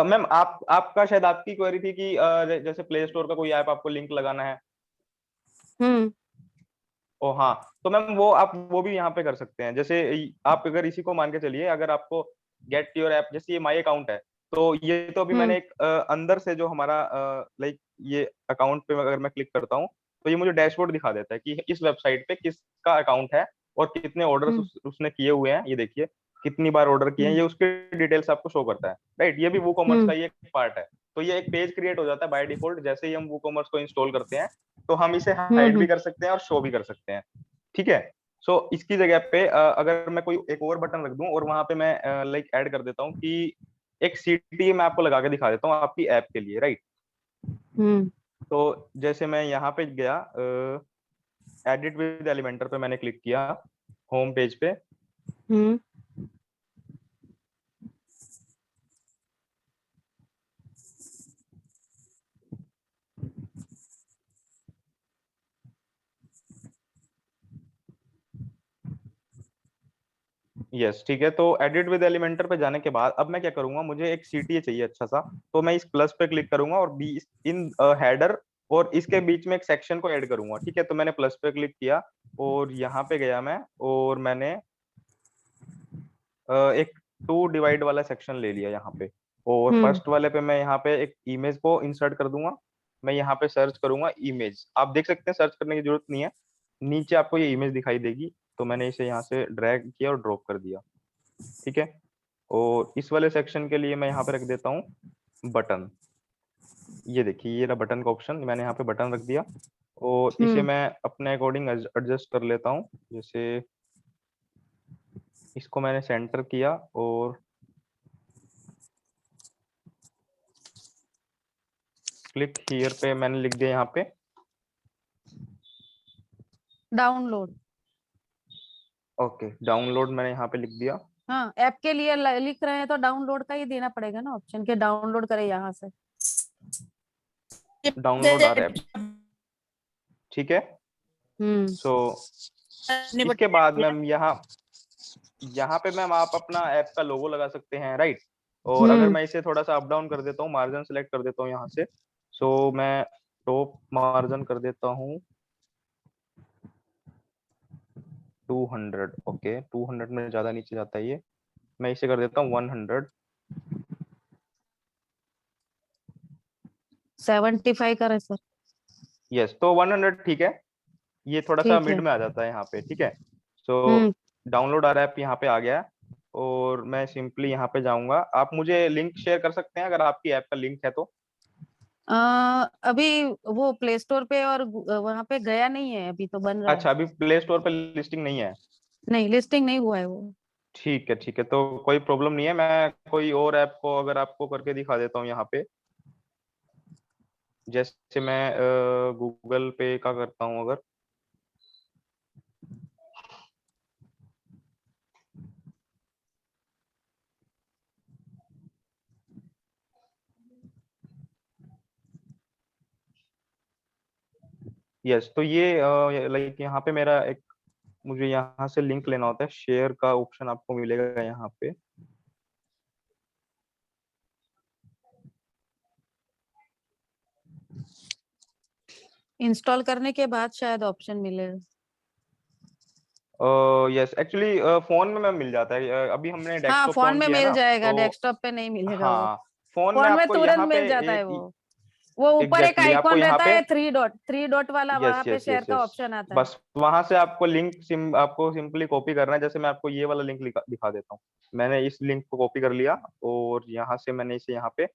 मैम आप आपका शायद आपकी क्वेरी थी कि जैसे प्ले स्टोर का कोई ऐप आपको लिंक लगाना है। हम्म ओ हाँ, तो मैम वो आप वो भी यहाँ पे कर सकते हैं। जैसे आप अगर इसी को मान के चलिए, अगर आपको गेट योर ऐप, जैसे ये माई अकाउंट है, तो ये तो अभी मैंने हम्म एक अंदर से जो हमारा लाइक ये अकाउंट पे अगर मैं क्लिक करता हूँ तो ये मुझे डैशबोर्ड दिखा देता है कि इस वेबसाइट पे किसका अकाउंट है और कितने ऑर्डर्स हम्म उसने किए हुए हैं। ये देखिए कितनी बार ऑर्डर किए हैं, हम्म ये उसके डिटेल्स आपको शो करता है, राइट। ये भी वो कॉमर्स का हम्म ही एक पार्ट है। तो ये एक पेज क्रिएट हो जाता है बाय डिफॉल्ट जैसे ही हम वो कॉमर्स को इंस्टॉल करते हैं। तो हम इसे हाइड भी हम्म। कर सकते हैं और शो भी कर सकते हैं, ठीक है। सो इसकी जगह पे अगर मैं कोई एक और बटन रख दूं और वहां पे मैं लाइक ऐड कर देता हूँ कि एक सीटी मैं आपको लगा के दिखा देता हूँ आपकी ऐप के लिए, राइट। हम्म तो जैसे मैं यहाँ पे गया, एडिट विद एलिमेंटर पे मैंने क्लिक किया होम पेज पे। हम्म। यस ठीक है, तो एडिट विद एलिमेंटर पे जाने के बाद अब मैं क्या करूंगा, मुझे एक सीटीए चाहिए अच्छा सा। तो मैं इस प्लस पे क्लिक करूंगा और बी इन हेडर और इसके बीच में एक सेक्शन को ऐड करूंगा, ठीक है। तो मैंने प्लस पे क्लिक किया और यहाँ पे गया मैं और मैंने एक टू डिवाइड वाला सेक्शन ले लिया यहाँ पे। और हम्म फर्स्ट वाले पे मैं यहाँ पे एक इमेज को इंसर्ट कर दूंगा। मैं यहाँ पे सर्च करूंगा इमेज, आप देख सकते हैं सर्च करने की जरूरत नहीं है, नीचे आपको ये इमेज दिखाई देगी। तो मैंने इसे यहाँ से ड्रैग किया और ड्रॉप कर दिया, ठीक है। और इस वाले सेक्शन के लिए मैं यहाँ पे रख देता हूँ बटन। ये देखिए ये रहा बटन का ऑप्शन, मैंने यहाँ पे बटन रख दिया और इसे हम्म मैं अपने अकॉर्डिंग एडजस्ट कर लेता हूँ। जैसे इसको मैंने सेंटर किया और क्लिक हियर पे मैंने लिख दिया यहाँ पे। डाउनलोड। ओके, डाउनलोड मैंने यहाँ पे लिख दिया। हाँ, ऐप के लिए लिख रहे हैं तो डाउनलोड का ही देना पड़ेगा ना ऑप्शन के, डाउनलोड करें यहाँ से। डाउनलोड आर ऐप, ठीक है। हम्म सो इसके बाद मैम यहाँ यहाँ पे मैम आप अपना ऐप का लोगो लगा सकते हैं, राइट। और अगर हम्म मैं इसे थोड़ा सा अप डाउन कर देता हूँ, मार्जिन सेलेक्ट कर देता हूँ यहाँ से। सो मैं टॉप मार्जिन कर देता हूँ 200। ओके 200 में ज्यादा नीचे जाता है ये, मैं इसे कर देता हूँ 100। 75 करे सर। यस, तो 100 ठीक है। ये थोड़ा सा ठीक मिड है। में आ जाता है यहाँ पे, ठीक है। सो हम्म। डाउनलोड आ रहा है, यहाँ पे आ गया है। और मैं सिंपली यहाँ पे जाऊंगा। आप मुझे लिंक शेयर कर सकते हैं अगर आपकी ऐप का लिंक है तो। अभी वो प्ले स्टोर पे और वहां पे गया नहीं है, अभी तो बन रहा है। अच्छा, अभी प्ले स्टोर पे लिस्टिंग नहीं है। नहीं, लिस्टिंग नहीं हुआ है वो। ठीक है ठीक है, तो कोई प्रॉब्लम नहीं है। मैं कोई और ऐप को अगर आपको करके दिखा देता हूँ यहाँ पे। जैसे मैं गूगल पे का करता हूँ अगर। यस, तो ये लाइक यहाँ पे मेरा एक, मुझे यहाँ से लिंक लेना होता है। शेयर का ऑप्शन आपको मिलेगा यहाँ पे। इंस्टॉल करने के बाद शायद ऑप्शन मिलेगा। यस, एक्चुअली फोन में मैं मिल जाता है। अभी हमने हाँ, डेस्कटॉप पे फोन ऑन में किया है मिल ना, जाएगा, तो डेस्कटॉप पे नहीं मिलेगा वो। हाँ, फोन में फोन में आपको तुरंत यहाँ पे मिल जाता है एक, वो ऊपर एक एग्जैक्टली आइकॉन आपको यहाँ रहता पे, है, थ्री डॉट वाला, यस वहां पे यस शेयर यस का यस, ऑप्शन आता है। बस वहां से आपको आपको सिंपली कॉपी करना है। जैसे मैं आपको ये वाला लिंक दिखा देता हूँ। मैंने इस लिंक को कॉपी कर लिया और यहाँ से मैंने इसे यहाँ पे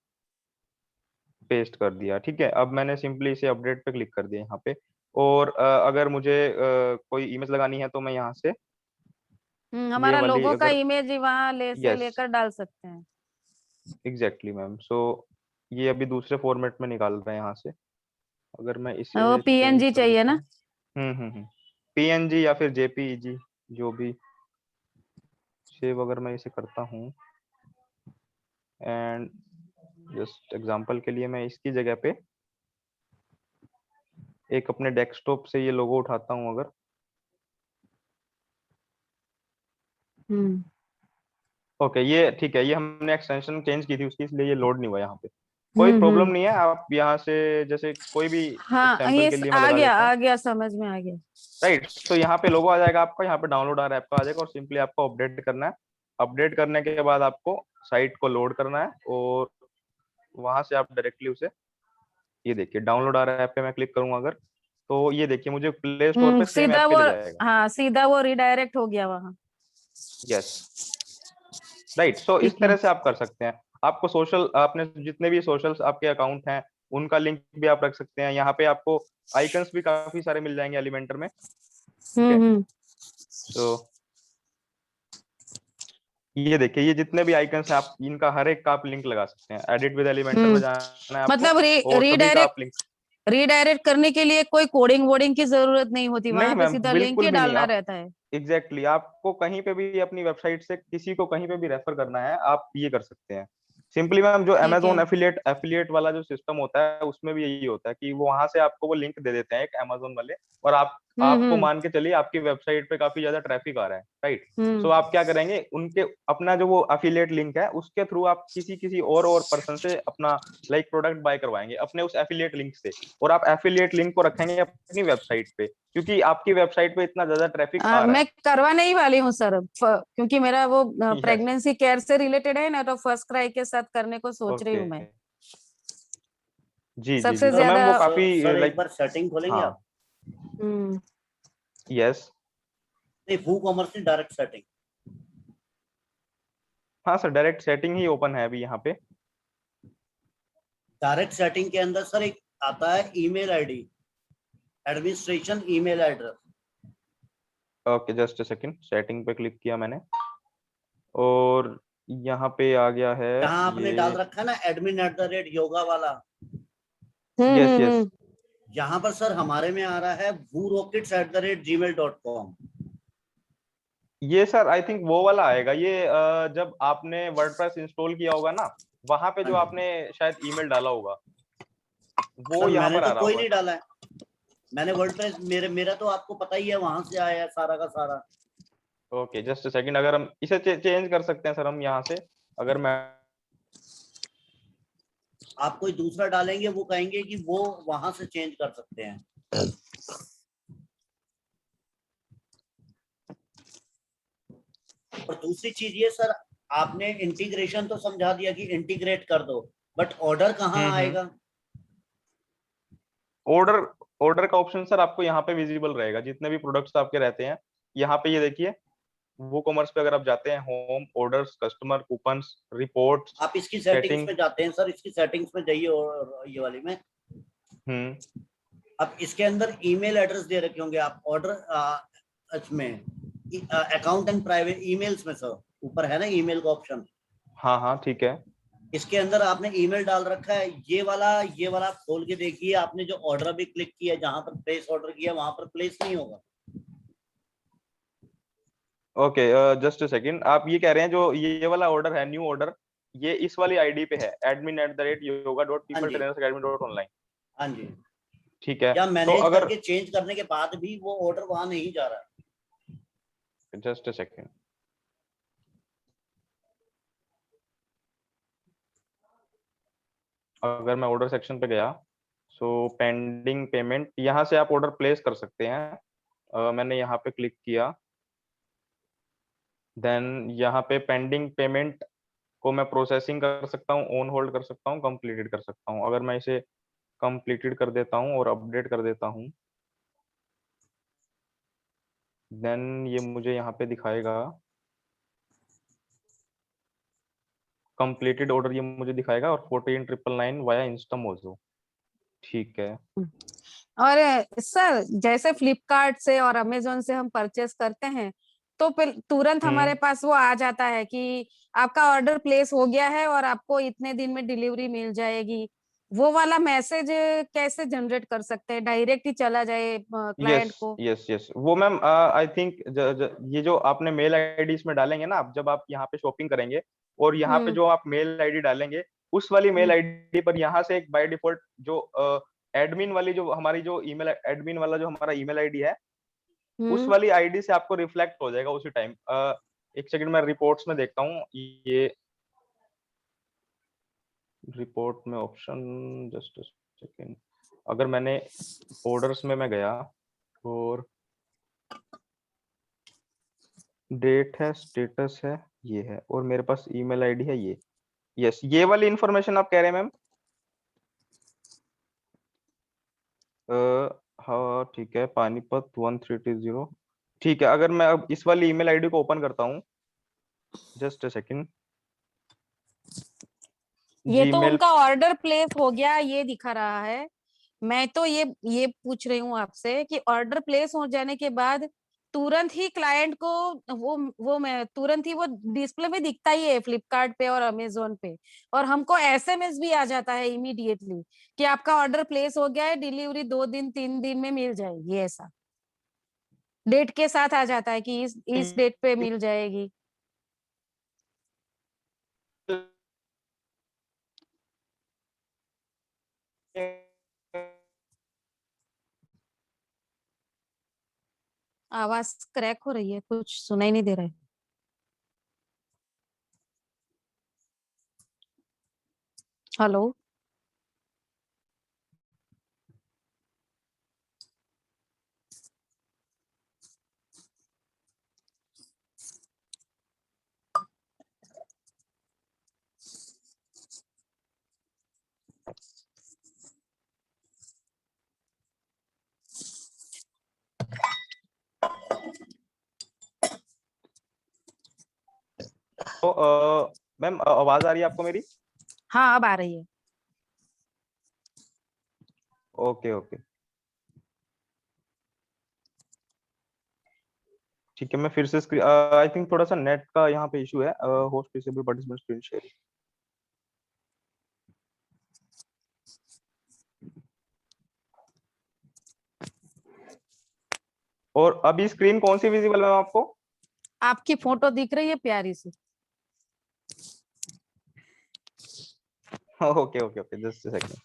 पेस्ट कर दिया, ठीक है। अब मैंने सिंपली इसे अपडेट पे क्लिक कर दिया यहाँ पे। और अगर मुझे कोई इमेज लगानी है तो मैं यहाँ से ये हमारा वाली लोगो का अगर, इमेज वहां ले से यस लेकर डाल सकते हैं। Exactly ma'am. सो ये अभी दूसरे फॉर्मेट में निकाल रहे हैं यहाँ से। अगर मैं वो इसे चेंज पीएनजी कर चाहिए देता ना? हूँ, पीएनजी या फिर जेपीईजी, जो भी सेव अगर मैं इसे करता हूँ। एंड जस्ट एग्जांपल के लिए मैं इसकी जगह पे एक अपने डेस्कटॉप से ये लोगो उठाता हूँ अगर। हम्म। ओके, ये ठीक है। ये हमने एक्सटेंशन चेंज की थी उसकी, इसलिए ये लोड नहीं हुआ यहाँ पे। कोई प्रॉब्लम हम्म। नहीं है। आप यहाँ से जैसे कोई भी हाँ, एग्जांपल के लिए मैं लगा देता हूँ। आ गया, समझ में आ गया। राइट, तो यहाँ पे लोगो आ जाएगा आपका, यहाँ पे डाउनलोड आ रहा है आपका आ जाएगा, और सिंपली आपको अपडेट करना है। अपडेट करने के बाद आपको साइट को लोड करना है और वहां से आप डायरेक्टली उसे, ये देखिए डाउनलोड आ रहा है ऐप पे मैं क्लिक करूंगा अगर, तो ये देखिए मुझे प्ले स्टोर पे सेम सीधा ऐप पे वो, ले जाएगा। हाँ सीधा वो रिडायरेक्ट हो गया वहां। Yes, right. सो इस ठीक है। तरह से आप कर सकते हैं। आपको सोशल, आपने जितने भी सोशल्स आपके अकाउंट हैं उनका लिंक भी आप रख सकते हैं। यहाँ पे आपको आइकन्स भी काफी सारे मिल जाएंगे एलिमेंटर में, ठीक है। हम्म। सो ये देखिए, ये जितने भी आइकन्स हैं आप इनका हर एक का आप लिंक लगा सकते हैं। एडिट विद एलिमेंटर में जाना है आपको मतलब और सभी का आप लिंक। रीडायरेक्ट करने के लिए कोई कोडिंग वोडिंग की जरूरत नहीं होती, नहीं वहां पे मैम, सीधा लिंक बिल्कुल ही भी नहीं। डालना आप रहता है। एग्जैक्टली आपको कहीं पे भी अपनी वेबसाइट से किसी को कहीं पे भी रेफर करना है, आप ये कर सकते हैं सिंपली मैम। जो ठीक है। अमेजोन एफिलिएट वाला जो सिस्टम होता है उसमें भी यही होता है कि वो वहां से आपको वो लिंक दे देते हैं एक अमेजोन वाले, और आपको हम्म। मान के चलिए आपकी वेबसाइट पे काफी ज्यादा ट्रैफिक आ रहा है, राइट। सो हम्म। आप क्या करेंगे, उनके अपना जो वो एफिलिएट लिंक है उसके थ्रू आप किसी किसी और पर्सन से अपना लाइक प्रोडक्ट बाय करवाएंगे अपने उस एफिलिएट लिंक से, और आप एफिलिएट लिंक को रखेंगे अपनी वेबसाइट पे, क्योंकि आपकी वेबसाइट पे इतना ज्यादा ट्रैफिक आ रहा मैं करवाने ही वाली हूँ सर, क्योंकि मेरा वो है। यस, प्रेगनेंसी केयर से रिलेटेड है ना, तो फर्स्ट क्राई के साथ करने को सोच रही ओके, हूँ मैं। जी जी जी, सबसे तो ज्यादा। मैम वो काफी सर एक लाइक, बार सेटिंग खोलेंगे हाँ, आप? हम्म। यस, नहीं, वूकॉमर्स की डायरेक्ट सेटिंग। हाँ सर, डायरेक्ट सेटिंग ही ओपन है अभी यहाँ पे। डायरेक्ट सेटिंग के अंदर सर एक आता है email ID, administration email address. Okay, just a second, setting पे क्लिक किया मैंने और यहाँ पे आ गया है जहां आपने डाल ये। रखा है ना admin@yoga वाला, यस यस, यहाँ पर सर हमारे में आ रहा है woorockets@gmail.com। ये सर आई थिंक वो वाला आएगा ये जब आपने वर्डप्रेस इंस्टॉल किया होगा ना, वहां पे हाँ जो जी आपने शायद ईमेल डाला होगा वो सर, यहाँ मैंने पर तो आ रहा कोई होगा नहीं सर। डाला है। मैंने वर्डप्रेस, मेरा तो आपको पता ही है वहां से आया है सारा का सारा। ओके, जस्ट अ सेकंड, अगर हम इसे चेंज कर सकते हैं सर हम यहाँ से, अगर मैं, आप कोई दूसरा डालेंगे वो कहेंगे कि वो वहां से चेंज कर सकते हैं। और दूसरी चीज ये सर, आपने इंटीग्रेशन तो समझा दिया कि इंटीग्रेट कर दो, बट ऑर्डर कहाँ आएगा? ऑर्डर ऑर्डर का ऑप्शन सर आपको यहाँ पे विजिबल रहेगा, जितने भी प्रोडक्ट्स आपके रहते हैं यहाँ पे, ये देखिए वो कॉमर्स पे अगर आप जाते हैं, home, orders, customer, coupons, reports, आप इसकी सेटिंग्स सेटिंग। में जाते हैं सर, इसकी सेटिंग्स में जाइए और ये वाली में। अब इसके अंदर ईमेल एड्रेस दे रखे होंगे आप ऑर्डर इसमें अकाउंट एंड प्राइवेट ईमेल्स में सर, ऊपर है ना ईमेल का ऑप्शन। हाँ हाँ ठीक है। इसके अंदर आपने ईमेल डाल रखा है, ये वाला खोल के देखिए, आपने जो ऑर्डर अभी क्लिक किया, जहां पर प्लेस ऑर्डर किया वहां पर प्लेस नहीं होगा। ओके, जस्ट अ सेकंड, आप ये कह रहे हैं जो ये वाला ऑर्डर है, न्यू ऑर्डर, ये इस वाली आईडी पे है, admin@yoga.peopletrainersacademy.online। हाँ जी, ठीक है, या तो मैनेज अगर करके चेंज करने के बाद भी वो ऑर्डर वहां नहीं जा रहा है। जस्ट अ सेकंड, अगर मैं ऑर्डर सेक्शन पे गया, सो पेंडिंग पेमेंट, यहाँ से आप ऑर्डर प्लेस कर सकते हैं। मैंने यहाँ पे क्लिक किया, देन यहाँ पे पेंडिंग पेमेंट को मैं प्रोसेसिंग कर सकता हूँ, ऑन होल्ड कर सकता हूँ, कंप्लीटेड कर सकता हूँ। अगर मैं इसे कंप्लीटेड कर देता हूँ और अपडेट कर देता हूँ, देन ये मुझे यहाँ पे दिखाएगा कंप्लीटेड ऑर्डर, ये मुझे दिखाएगा, और 14999 वाया इंस्टामोजो। ठीक है। और सर जैसे फ्लिपकार्ट से और अमेजोन से हम परचेस करते हैं तो फिर तुरंत हमारे पास वो आ जाता है कि आपका ऑर्डर प्लेस हो गया है और आपको इतने दिन में डिलीवरी मिल जाएगी। वो वाला मैसेज कैसे जनरेट कर सकते हैं, डायरेक्ट ही चला जाए क्लाइंट यस को? यस यस, वो मैम आई थिंक ये जो आपने मेल आईडी इसमें डालेंगे ना, आप जब आप यहाँ पे शॉपिंग करेंगे और यहाँ पे हम्म जो आप मेल आईडी डालेंगे, उस वाली मेल हम्म आईडी पर यहाँ से एक बाय डिफॉल्ट जो एडमिन वाली जो हमारी जो ईमेल एडमिन वाला जो हमारा ईमेल आईडी है, उस हम्म वाली आईडी से आपको रिफ्लेक्ट हो जाएगा उसी टाइम। एक सेकंड, मैं रिपोर्ट्स में देखता हूँ, ये रिपोर्ट में ऑप्शन, जस्ट सेकंड, अगर मैंने ऑर्डर्स में मैं गया और डेट है, स्टेटस है, ये है, और मेरे पास ईमेल आईडी है ये। यस, ये वाली इंफॉर्मेशन आप कह रहे हैं मैम? हाँ ठीक है, पानीपत 1320। ठीक है, अगर मैं अब इस वाली ईमेल आईडी को ओपन करता हूँ, जस्ट अ सेकंड, ये तो जीमेल। उनका ऑर्डर प्लेस हो गया ये दिखा रहा है। मैं तो ये पूछ रही हूँ आपसे कि ऑर्डर प्लेस हो जाने के बाद तुरंत ही क्लाइंट को वो मैं तुरंत ही वो डिस्प्ले में दिखता ही है फ्लिपकार्ट पे और अमेजोन पे, और हमको एसएमएस भी आ जाता है इमीडिएटली कि आपका ऑर्डर प्लेस हो गया है, डिलीवरी 2 दिन 3 दिन में मिल जाएगी, ऐसा डेट के साथ आ जाता है कि इस डेट पे मिल जाएगी। आवाज क्रैक हो रही है, कुछ सुनाई नहीं दे रहा है। हेलो। तो मैम आवाज आ रही है आपको मेरी? हाँ अब आ रही है। ओके ओके, ठीक है, मैं फिर से आई थिंक थोड़ा सा नेट का यहाँ पे इशू है। Host disable participant screen sharing. और अभी स्क्रीन कौन सी विजिबल है आपको? आपकी फोटो दिख रही है प्यारी सी। Okay okay okay, just a second.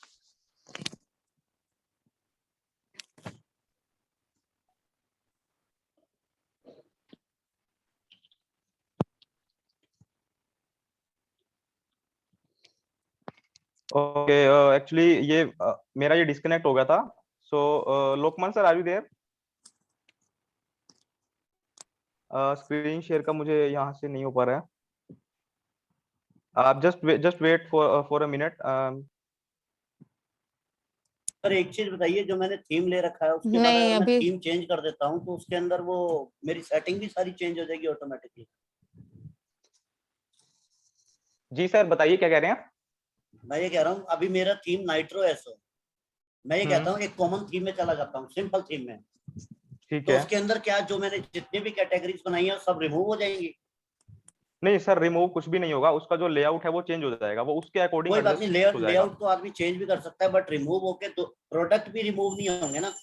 Okay, actually ये मेरा ये डिस्कनेक्ट हो गया था। So Lokman sir, are you there? Screen share का मुझे यहाँ से नहीं हो पा रहा है। आप just wait for a minute. Sir एक चीज बताइए, जो मैंने थीम ले रखा है उसके बाद नहीं अगर मैं अभी थीम चेंज कर देता हूँ तो उसके अंदर वो मेरी सेटिंग भी सारी चेंज हो जाएगी ऑटोमेटिकली? जी सर बताइए क्या कह रहे हैं? मैं ये कह रहा हूँ अभी मेरा थीम नाइट्रो एसो, मैं ये कहता हम्म, हूँ एक कॉमन थीम में चला जाता हूँ, सिंपल थीम में, ठीक तो है। उसके अंदर क्या जो मैंने जितनी भी कैटेगरीज बनाई है सब रिमूव हो जाएंगी? नहीं सर, रिमूव कुछ भी नहीं होगा, उसका जो लेआउट है वो चेंज हो जाएगा, वो उसके अकॉर्डिंग कोई बात एडजस्ट नहीं, लेआउट हो जाएगा। लेआउट तो आदमी चेंज भी कर सकता है, बट रिमूव होके तो प्रोडक्ट भी रिमूव नहीं होंगे ना?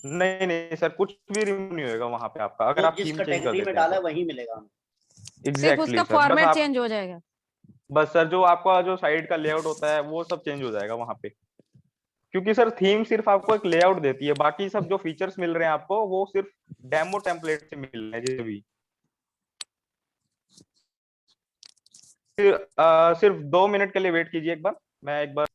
नहीं नहीं सर, कुछ भी रिमूव नहीं होगा वहां पे आपका, अगर वो आप जिस थीम चेंज कर कैटेगरी में देते हैं डाला है तो। वही मिलेगा हमें? सिर्फ एग्जैक्टली उसका सर, बस फॉर्मेट आप, चेंज हो जाएगा। बस सर जो आपका जो साइड का लेआउट होता है वो सब चेंज हो जाएगा वहां पे। क्योंकि सर थीम सिर्फ आपको एक लेआउट देती है, बाकी सब जो फीचर्स मिल रहे हैं आपको वो सिर्फ डेमो टेम्पलेट से मिल रहे हैं जिसे भी। सिर्फ 2 मिनट के लिए वेट कीजिए एक बार, मैं एक बार।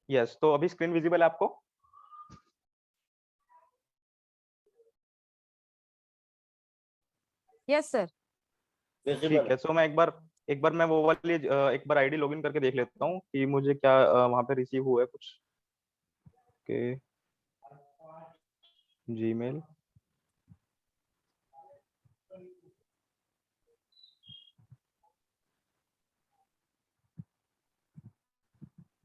यस, तो अभी स्क्रीन विजिबल है आपको? Yes sir. विजिबल ठीक है। है, सो मैं एक बार मैं वो वाली एक बार आईडी लॉगिन करके देख लेता हूँ कि मुझे क्या वहां पे रिसीव हुआ है कुछ के जीमेल।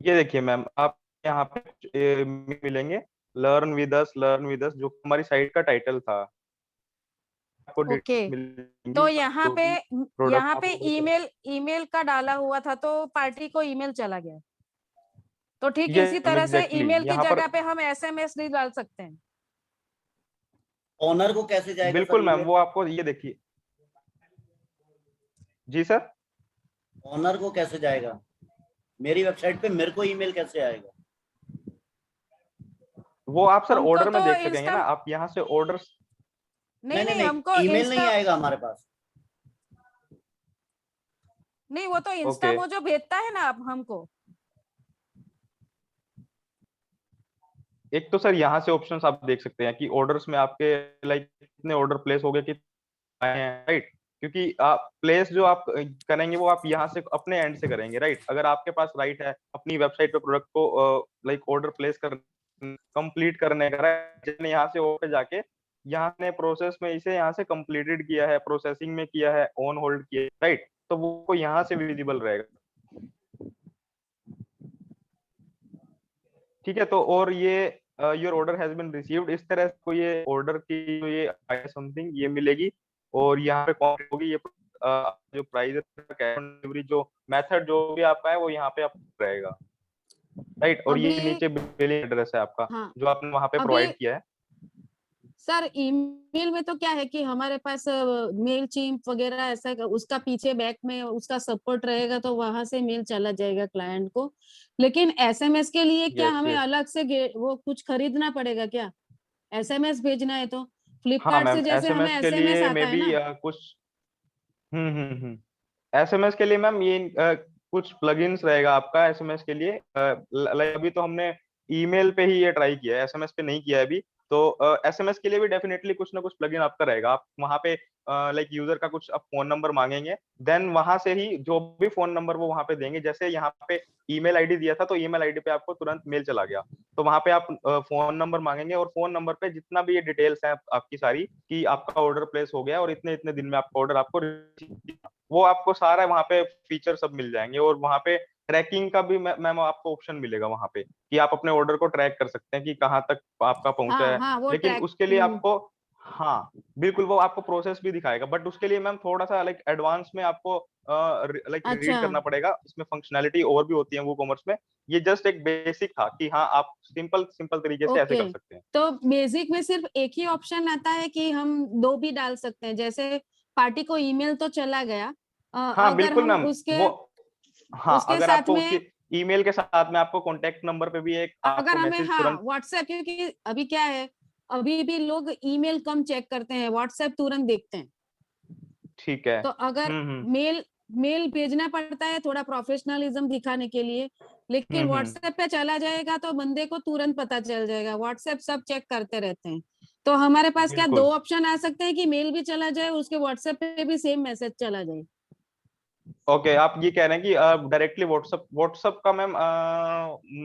ये देखिए मैम, आप यहाँ पे मिलेंगे लर्न विद अस, जो हमारी साइट का टाइटल था। आपको ओके, डिटेल्स मिलेंगी तो यहाँ जो पे भी प्रोडक्ट आप ईमेल ईमेल का डाला हुआ था तो पार्टी को ईमेल चला गया। तो ठीक ये इसी तरह से एग्जैक्टली ईमेल की यहाँ पर। जगह पे हम एसएमएस भी डाल सकते हैं। ओनर को कैसे जाएगा सर बिल्कुल मैम, ईमेल? वो आपको ये देखिए। जी सर। ओनर को कैसे जाएगा? मेरी वेबसाइट पे मेरे को ईमेल कैसे आएगा? वो आप सर हमको ऑर्डर तो में देख सकेंगे इंस्टा ना, आप यहाँ से ऑर्डर। नहीं नहीं, हमको नहीं, ईमेल नहीं इंस्टा आएगा हमारे पास। नहीं, वो तो इंस्टा ओके, वो जो भेजता है ना आप हमको। एक तो सर यहाँ से ऑप्शंस आप देख सकते हैं कि ऑर्डर्स में आपके लाइक कितने ऑर्डर प्लेस हो गए, कितने आए हैं, राइट। क्योंकि आप प्लेस जो आप करेंगे वो आप यहाँ से अपने एंड से करेंगे, राइट। अगर आपके पास राइट है अपनी वेबसाइट पे प्रोडक्ट को लाइक ऑर्डर प्लेस कर कंप्लीट करने का, राइट, जिसने यहाँ से पे जाके यहाँ ने प्रोसेस में इसे यहाँ से कंप्लीटेड किया है, प्रोसेसिंग में किया है, ऑन होल्ड किया है, राइट, तो वो यहाँ से विजिबल रहेगा। ठीक है, तो और ये your order has been received, इस तरह से को ये ऑर्डर की जो ये समथिंग ये मिलेगी। और यहाँ पे कौन होगी ये जो प्राइस है, कैश ऑन डिलीवरी जो मेथड जो भी आपका है वो यहाँ पे आप रहेगा, राइट। और ये अभी नीचे बिलिंग एड्रेस है आपका हाँ, जो आपने वहां पे अभी प्रोवाइड किया है। सर ईमेल में तो क्या है कि हमारे पास मेल चिम्प वगैरह ऐसा उसका पीछे बैक में उसका सपोर्ट रहेगा तो वहां से मेल चला जाएगा क्लाइंट को। लेकिन एसएमएस के लिए क्या यस हमें यस। अलग से वो कुछ खरीदना पड़ेगा क्या? एसएमएस भेजना है तो हाँ फ्लिपकार्ट से मैम, जैसे हमें एसएमएस के एसएमएस लिए मे आता है बी ना। कुछ एसएमएस के लिए मैम ये कुछ प्लगइन्स रहेगा आपका एसएमएस के लिए। लाइक अभी तो हमने ईमेल पे ही ये ट्राई किया है, एसएमएस पे नहीं किया है अभी। तो एसएमएस के लिए भी डेफिनेटली कुछ ना कुछ प्लगइन आपका रहेगा। आप वहां पे लाइक यूजर का कुछ आप फोन नंबर मांगेंगे, देन वहां से ही जो भी फोन नंबर वो वहां पे देंगे, जैसे यहाँ पे ईमेल आईडी दिया था तो ईमेल आईडी पे आपको तुरंत मेल चला गया, तो वहां पे आप फोन नंबर मांगेंगे और फोन नंबर पे जितना भी ये डिटेल्स है आपकी सारी कि आपका ऑर्डर प्लेस हो गया और इतने इतने दिन में आपका ऑर्डर आपको वो आपको सारा वहां पे फीचर सब मिल जाएंगे। और वहां पे ट्रैकिंग का भी मैम आपको ऑप्शन मिलेगा वहां पे कि आप अपने ऑर्डर को ट्रैक कर सकते हैं कि कहाँ तक आपका पहुंचा हाँ है। हाँ, वो लेकिन ट्रैक उसके लिए आपको, हाँ बिल्कुल, वो आपको प्रोसेस भी दिखाएगा, बट उसके लिए मैम थोड़ा सा लाइक एडवांस में आपको लाइक रीड अच्छा, करना पड़ेगा। इसमें फंक्शनैलिटी और भी होती है वो कॉमर्स में। ये जस्ट एक बेसिक था कि हाँ आप सिंपल सिंपल तरीके से ऐसे ओके। कर सकते हैं। तो बेसिक में सिर्फ एक ही ऑप्शन आता है कि हम दो भी डाल सकते हैं, जैसे पार्टी को ईमेल तो चला गया, हाँ अगर बिल्कुल हम मैम, उसके वो हाँ उसके अगर साथ आपको उसकी में ईमेल के साथ में आपको कॉन्टेक्ट नंबर पे भी एक अगर आपको हमें, मैसेज हाँ, तुरंत, व्हाट्सएप, क्योंकि अभी क्या है, अभी भी लोग ईमेल कम चेक करते हैं, व्हाट्सएप तुरंत देखते हैं। ठीक है। तो अगर हम्म। मेल मेल भेजना पड़ता है थोड़ा प्रोफेशनलिज्म दिखाने के लिए, लेकिन हम्म। व्हाट्सएप पे चला जाएगा तो बंदे को तुरंत पता चल जाएगा, व्हाट्सएप सब चेक करते रहते हैं। तो हमारे पास क्या दो बिल्कुल। ऑप्शन आ सकते हैं कि मेल भी चला जाए, उसके व्हाट्सएप पे भी सेम मैसेज चला जाए। ओके, आप ये कह रहे हैं कि डायरेक्टली व्हाट्सएप व्हाट्सएप का मैम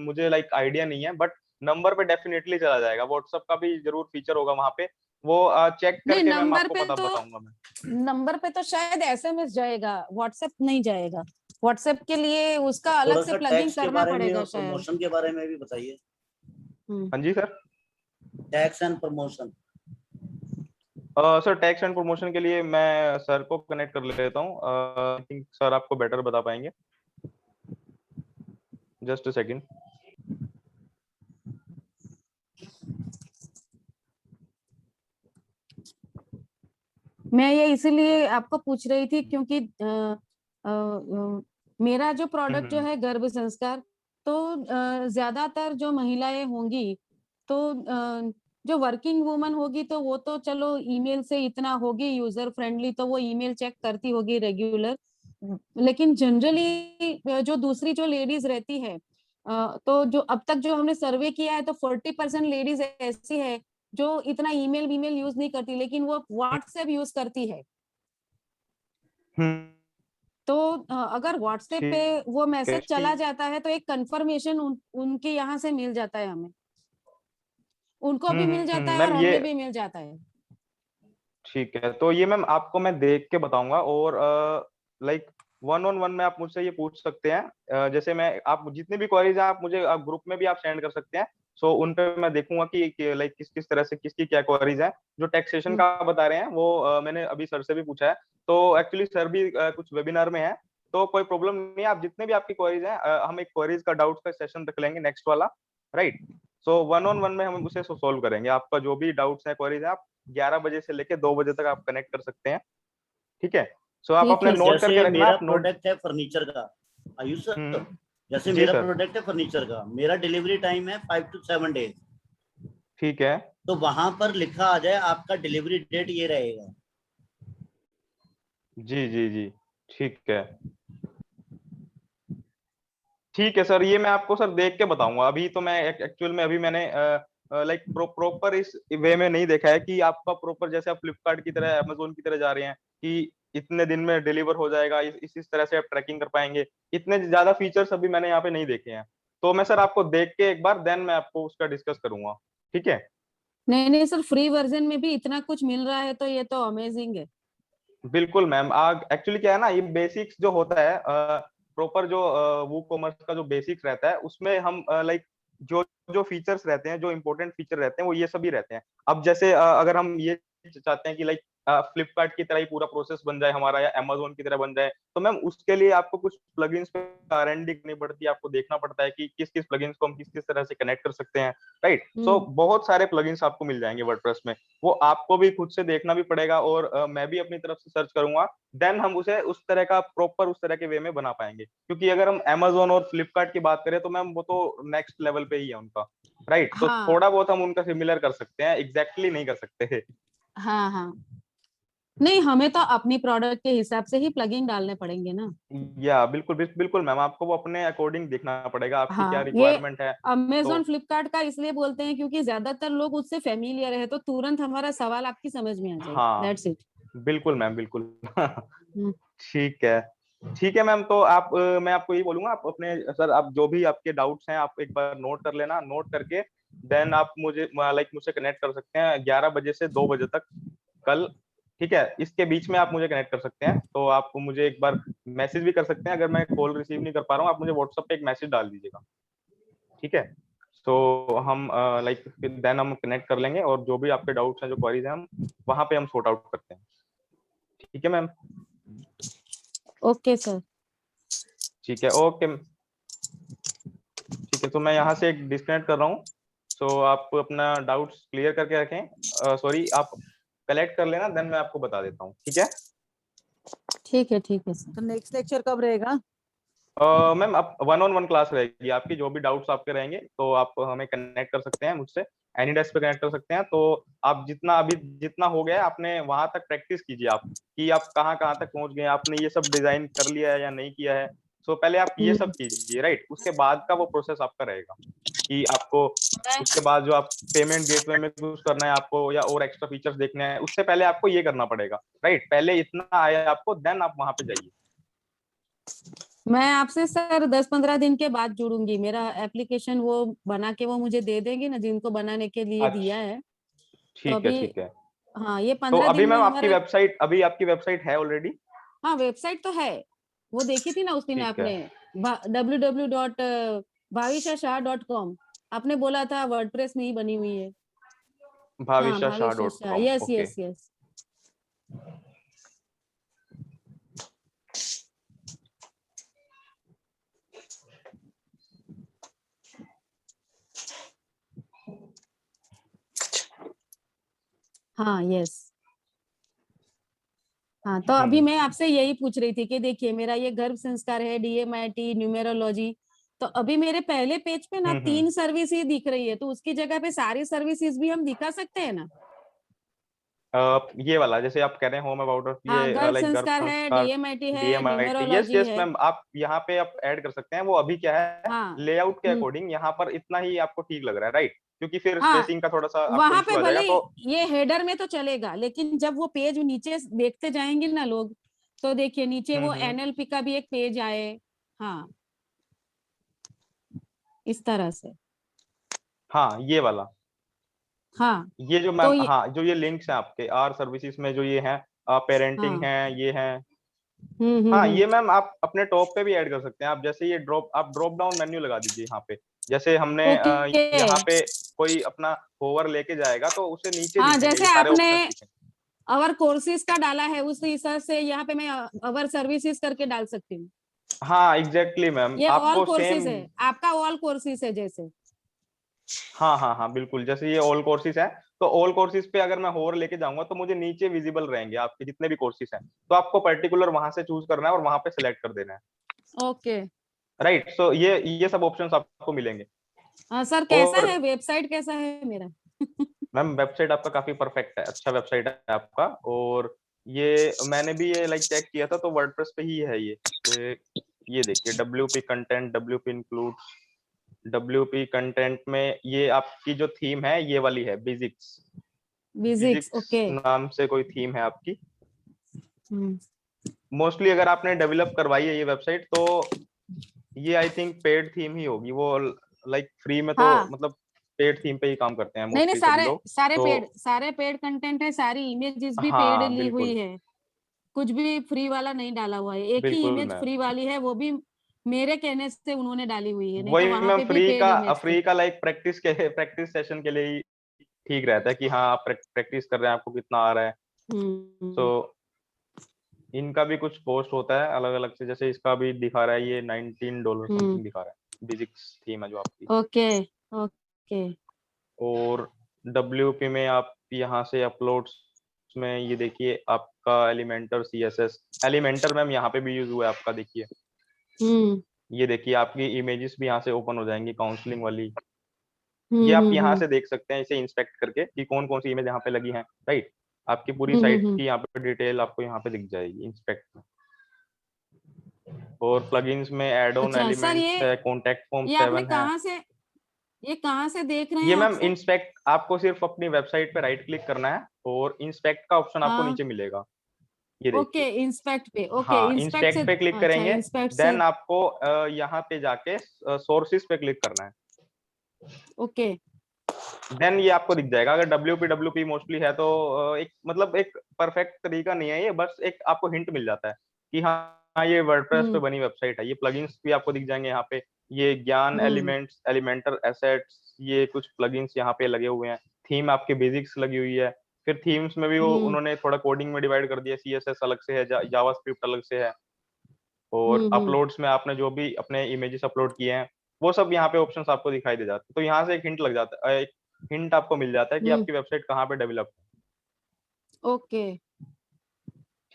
मुझे लाइक आइडिया नहीं है, बट नंबर पे डेफिनेटली चला जाएगा। व्हाट्सएप का भी जरूर फीचर होगा वहां पे, वो चेक नहीं, करके मैम आपको पता बताऊंगा मैं। नंबर पे तो शायद एसएमएस जाएगा, व्हाट्सएप नहीं जाएगा। व्हाट्सएप के लिए उसका अलग थोड़ा से सा प्लगइन टैक्स के करना बारे में पड़ेगा और शायद। प्रमोशन के बारे में भी बताइए। हाँ जी sir. Tax and promotion. Sir tax and promotion के लिए मैं सर को कनेक्ट कर लेता हूँ। आई थिंक सर आपको बेटर बता पाएंगे। Just a second. मैं ये इसीलिए आपको पूछ रही थी क्योंकि मेरा जो प्रोडक्ट जो है गर्भ संस्कार, तो ज्यादातर जो महिलाएं होंगी, तो जो वर्किंग वुमन होगी तो वो तो चलो ईमेल से इतना होगी यूजर फ्रेंडली, तो वो ईमेल चेक करती होगी रेगुलर। लेकिन जनरली जो दूसरी जो लेडीज रहती है, तो जो अब तक जो हमने सर्वे किया है तो 40% लेडीज ऐसी है जो इतना ईमेल बीमेल यूज नहीं करती, लेकिन वो व्हाट्सएप यूज करती है। तो अगर व्हाट्सएप पे वो ठीक है, मैसेज चला जाता है तो एक कंफर्मेशन उनके यहाँ से मिल जाता है हमें, उनको भी मिल जाता है और मैम ये हमें भी मिल जाता है। ठीक है, तो ये मैम आपको मैं देख के बताऊंगा। और लाइक वन ऑन वन में आप मुझसे ये पूछ सकते हैं। जैसे मैं, आप जितनी भी क्वेरीज हैं आप मुझे ग्रुप में भी आप सेंड कर सकते हैं। सो उन पे मैं देखूंगा कि लाइक किस किस तरह से किसकी क्या क्वेरीज है। जो टैक्सेशन का बता रहे हैं वो मैंने अभी सर से भी पूछा है, तो एक्चुअली सर भी कुछ वेबिनार में है, तो कोई प्रॉब्लम नहीं है। आप जितने भी आपकी क्वेरीज हैं, हम एक क्वेरीज का डाउट का सेशन रख लेंगे नेक्स्ट वाला, right. So one on one में हम उसे सोल्व करेंगे। आपका जो भी डाउट्स है, क्वेरीज है, आप 11 बजे से लेके 2 बजे तक आप कनेक्ट कर सकते हैं। ठीक है, सो आप ठीक अपने है सर। नोट करके जैसे रखना, मेरा आप नोट। प्रोडक्ट है फर्नीचर का, आयुष सर, जैसे जी मेरा सर। प्रोडक्ट है फर्नीचर का, मेरा डिलीवरी टाइम है 5 to 7 डेज। ठीक है। तो वहां पर लिखा आ जाए आपका डिलीवरी डेट ये रहेगा। जी जी जी। ठीक है। ठीक है सर, ये मैं आपको सर देख के बताऊंगा। अभी तो मैं एक्चुअल में अभी मैंने लाइक प्रॉपर इस वे में नहीं देखा है कि आपका प्रॉपर जैसे आप फ्लिपकार्ट की तरह, अमेजोन की तरह जा रहे हैं कि इतने दिन में डिलीवर हो जाएगा, इस तरह से आप ट्रैकिंग कर पाएंगे। इतने ज्यादा फीचर्स अभी मैंने यहाँ पे नहीं देखे हैं। तो मैं सर आपको देख के एक बार देन मैं आपको उसका डिस्कस करूंगा। ठीक है। नहीं नहीं सर, फ्री वर्जन में भी इतना कुछ मिल रहा है तो ये तो अमेजिंग है। बिल्कुल मैम, एक्चुअली क्या है ना, ये बेसिक्स जो होता है प्रॉपर जो वो कॉमर्स का जो बेसिक्स रहता है उसमें हम लाइक जो जो फीचर्स रहते हैं, जो इंपॉर्टेंट फीचर रहते हैं वो ये सभी रहते हैं। अब जैसे अगर हम ये चाहते हैं कि लाइक फ्लिपकार्ट की तरह ही पूरा प्रोसेस बन जाए हमारा, या अमेजोन की तरह बन जाए, तो मैम उसके लिए आपको कुछ प्लगइन्स पे R&D करनी पड़ती है। आपको देखना पड़ता है कि किस किस प्लगइन्स को हम किस किस तरह से कनेक्ट कर सकते हैं, राइट। सो बहुत सारे प्लगइन्स आपको मिल जाएंगे वर्डप्रेस में, वो आपको भी खुद से देखना भी पड़ेगा और मैं भी अपनी तरफ से सर्च करूंगा। देन हम उसे उस तरह का प्रॉपर उस तरह के वे में बना पाएंगे। क्योंकि अगर हम Amazon और फ्लिपकार्ट की बात करें तो मैम वो तो नेक्स्ट लेवल पे ही है उनका, राइट। तो हाँ थोड़ा बहुत हम उनका सिमिलर कर सकते हैं, एग्जैक्टली नहीं कर सकते। हाँ हाँ। नहीं, हमें तो अपनी प्रोडक्ट के हिसाब से ही प्लगइन डालने पड़ेंगे ना। या बिल्कुल बिल्कुल मैम, आपको वो अपने अकॉर्डिंग देखना पड़ेगा, आपकी क्या हाँ, ये रिक्वायरमेंट है। अमेजोन तो फ्लिपकार्ट का इसलिए बोलते हैं क्योंकि ज्यादातर लोग उससे फेमिलियर है, तो तुरंत हमारा सवाल आपकी समझ में आ जाएगा। हाँ दैट्स इट। बिल्कुल मैम, बिल्कुल। ठीक है, ठीक है मैम। तो आप मैं आपको यही बोलूंगा, आप अपने सर आप जो भी आपके डाउट्स हैं आप एक बार नोट कर लेना, नोट करके देन आप मुझे मुझसे कनेक्ट कर सकते हैं 11 बजे से 2 बजे तक कल। ठीक है, इसके बीच में आप मुझे कनेक्ट कर सकते हैं। तो आप मुझे एक बार मैसेज भी कर सकते हैं, अगर मैं कॉल रिसीव नहीं कर पा रहा हूँ आप मुझे व्हाट्सएप पे एक मैसेज डाल दीजिएगा। ठीक है, तो हम देन हम कनेक्ट कर लेंगे, और जो भी आपके डाउट्स हैं, जो क्वेरीज हैं, हम वहां पे हम सॉर्ट आउट करते हैं। ठीक है मैम। Okay sir. ठीक है, ओके। ठीक है, तो मैं यहाँ से एक डिस्कनेक्ट कर रहा हूँ। सो आप अपना डाउट्स क्लियर करके रखें, सॉरी आप कलेक्ट कर लेना, देन मैं आपको बता देता हूँ। ठीक है ठीक है सर। तो नेक्स्ट लेक्चर कब रहेगा? मैम, आप 1-on-1 क्लास रहेगी आपकी, जो भी डाउट्स आपके रहेंगे तो आप हमें कनेक्ट कर सकते हैं मुझसे, एनी डेस्क पे कनेक्ट कर सकते हैं। तो आप जितना हो गया है, आपने वहां तक प्रैक्टिस कीजिए, आप कि आप कहाँ कहाँ तक पहुंच गए, आपने ये सब डिजाइन कर लिया है या नहीं किया है। सो पहले आप ये सब कीजिए, राइट। उसके बाद का वो प्रोसेस आपका रहेगा कि आपको उसके बाद जो आप पेमेंट गेटवे में कुछ करना है आपको, या और एक्स्ट्रा फीचर्स देखने हैं, उससे पहले आपको ये करना पड़ेगा, राइट। पहले इतना आया आपको, देन आप वहां पे जाइए। मैं आपसे सर 10-15 दिन के बाद जुड़ूंगी। मेरा एप्लीकेशन वो बना के वो मुझे दे देंगे ना, जिनको बनाने के लिए दिया अच्छा, है। तो ठीक है, अभी, ठीक है। हाँ, ये तो 15 अभी दिन में मैम आपकी हमारा, वेबसाइट अभी आपकी वेबसाइट है ऑलरेडी? हाँ, वेबसाइट तो है। वो देखी थी ना उस दिन ठीक है, आपने, www.bhavishashah.com। आपने बोला था वर्डप्रेस में ही बनी हुई है। हाँ, Bhavisha Shah, bhavishashah.com, yes okay. Yes yes. हाँ, यस। हाँ, तो अभी मैं आपसे यही पूछ रही थी कि देखिए मेरा ये गर्भ संस्कार है, DMIT, न्यूमेरोलॉजी। तो अभी मेरे पहले पेज पे ना 3 सर्विस ही दिख रही है, तो उसकी जगह पे सारी सर्विसेज भी हम दिखा सकते हैं ना? ये वाला जैसे आप कह रहे हैं होम अबाउट, हाँ, ये गर्भ लाइक गर्भ संस्कार है, संस्कार, DMIT है, DMIT, यस न्यूमेरोलॉजी यस है। मैम, आप यहाँ पे आप ऐड कर सकते हैं। वो अभी क्या है, हाँ। लेआउट के अकॉर्डिंग यहाँ पर इतना ही आपको ठीक लग रहा है, राइट। क्योंकि फिर हाँ, स्पेसिंग का थोड़ा सा आपको वहां पे इशू आ भले जाएगा। तो ये हेडर में तो चलेगा, लेकिन जब वो पेज नीचे देखते जाएंगे ना लोग, तो देखिए नीचे वो हम्म। NLP का भी एक पेज आए। हाँ, इस तरह से। हाँ, ये वाला, हाँ, ये जो तो मैम, ये, हाँ, जो ये लिंक्स हैं आपके आर सर्विसेज में, जो ये हैं पेरेंटिंग हाँ, है, ये हैं। हाँ, ये मैम आप अपने टॉप पे भी ऐड कर सकते हैं। आप जैसे ये ड्रॉप डाउन मेन्यू लगा दीजिए यहाँ पे। जैसे हमने ओके। यहाँ पे कोई अपना होवर लेके जाएगा तो उसे नीचे हाँ, दिखेंगे, ये जैसे सारे आपने ऑप्शंस दिखेंगे। अवर कोर्सेज का डाला है, उस हिसाब से यहाँ पे मैं अवर सर्विसेज करके डाल सकती हूँ। हाँ एग्जैक्टली मैम, ये ऑल आपको सेम। कोर्सेज है, आपका ऑल कोर्सेज है जैसे। हाँ हाँ हाँ बिल्कुल, जैसे ये ऑल कोर्सेज है, तो ऑल कोर्सेज पे अगर मैं होवर लेके जाऊंगा तो मुझे नीचे विजिबल रहेंगे आपके जितने भी कोर्सेज हैं। तो आपको पर्टिकुलर वहां से चूज करना है और वहां पे सिलेक्ट कर देना है, ओके। राइट। सो ये सब ऑप्शंस आपको मिलेंगे। सर, कैसा और है वेबसाइट, कैसा है मेरा? मैम वेबसाइट आपका काफी परफेक्ट है, अच्छा वेबसाइट है आपका। और ये मैंने भी ये लाइक चेक किया था, तो वर्डप्रेस पे ही है ये देखिए WP content, WP includes, WP content में ये आपकी जो थीम है ये वाली है, बिजिक्स। बिजिक्स, बिजिक्स ओके। नाम से कोई थीम है आपकी। मोस्टली अगर आपने डेवलप करवाई है ये वेबसाइट, तो ये आई थिंक पेड थीम ही होगी वो। लाइक फ्री में तो हाँ, मतलब पेड थीम पे ही काम करते हैं नहीं नहीं, मोस्टली सभी सारे लोग। सारे तो पेड, सारे पेड कंटेंट है, सारी इमेजेस भी पेड हाँ ली हुई बिल्कुल, है। कुछ भी फ्री वाला नहीं डाला हुआ है। एक ही बिल्कुल इमेज मैम। फ्री वाली है, वो भी मेरे कहने से उन्होंने डाली हुई है, नहीं तो वही वहां मैम, पे भी पेड इमेज थे। फ्री का लाइक प्रैक्टिस सेशन के लिए ही ठीक रहता है कि हाँ आप प्रैक्टिस कर रहे हैं, आपको कितना आ रहा है। तो हम्म। इनका भी कुछ कॉस्ट होता है अलग अलग से, जैसे इसका भी दिखा रहा है, ये $19 हम्म। समथिंग दिखा रहा है, बिजिक्स थीम है जो आपकी। ओके। ओके। और WP में आप यहाँ से अपलोड्स में ये देखिए आपका एलिमेंटर CSS, एलिमेंटर मैम यहाँ पे भी यूज हुआ है आपका, देखिए। हम्म। ये देखिए आपकी इमेजेस भी यहाँ से ओपन हो जाएंगी, काउंसलिंग वाली। ये आप यहाँ हम्म। से देख सकते हैं इसे इंस्पेक्ट करके कि कौन कौन सी इमेज यहाँ पे लगी हैं, राइट। आपकी पूरी साइट की यहाँ पे डिटेल आपको यहाँ पे दिख जाएगी इंस्पेक्ट। और प्लगइन्स में एड ऑन अच्छा सर, एलिमेंट्स है, कॉन्टैक्ट फॉर्म ये आपने 7 है। ये कहाँ से देख रहे हैं ये आप मैम सर? इंस्पेक्ट, आपको सिर्फ अपनी वेबसाइट पे राइट क्लिक करना है और इंस्पेक्ट का ऑप्शन आपको हाँ, नीचे मिलेगा, ये ओके देखिए। इंस्पेक्ट पे, ओके हाँ, इंस्पेक्ट से, इंस्पेक्ट पे क्लिक अच्छा करेंगे, इंस्पेक्ट से, देन आपको यहाँ पे जाके सोर्सेस पे क्लिक करना है। ओके देन ये आपको दिख जाएगा। अगर WP मोस्टली है तो एक मतलब एक परफेक्ट तरीका नहीं है ये, बस एक आपको हिंट मिल जाता है कि हाँ ये वर्डप्रेस पे बनी वेबसाइट है। ये प्लगइन्स भी आपको दिख जाएंगे यहाँ पे, ये ज्ञान एलिमेंट्स, एलिमेंटर एसेट्स, ये कुछ प्लगइन्स यहाँ पे लगे हुए हैं। थीम आपके बेसिक्स लगी हुई है। फिर थीम्स में भी वो उन्होंने थोड़ा कोडिंग में डिवाइड कर दिया, CSS अलग से है, जावास्क्रिप्ट अलग से है। और अपलोड्स में आपने जो भी अपने इमेजेस अपलोड किए हैं वो सब यहाँ पे ऑप्शंस आपको दिखाई दे जाते हैं। तो यहाँ से एक हिंट लग जाता है, एक हिंट आपको मिल जाता है कि आपकी वेबसाइट कहाँ पे डेवलप है। ओके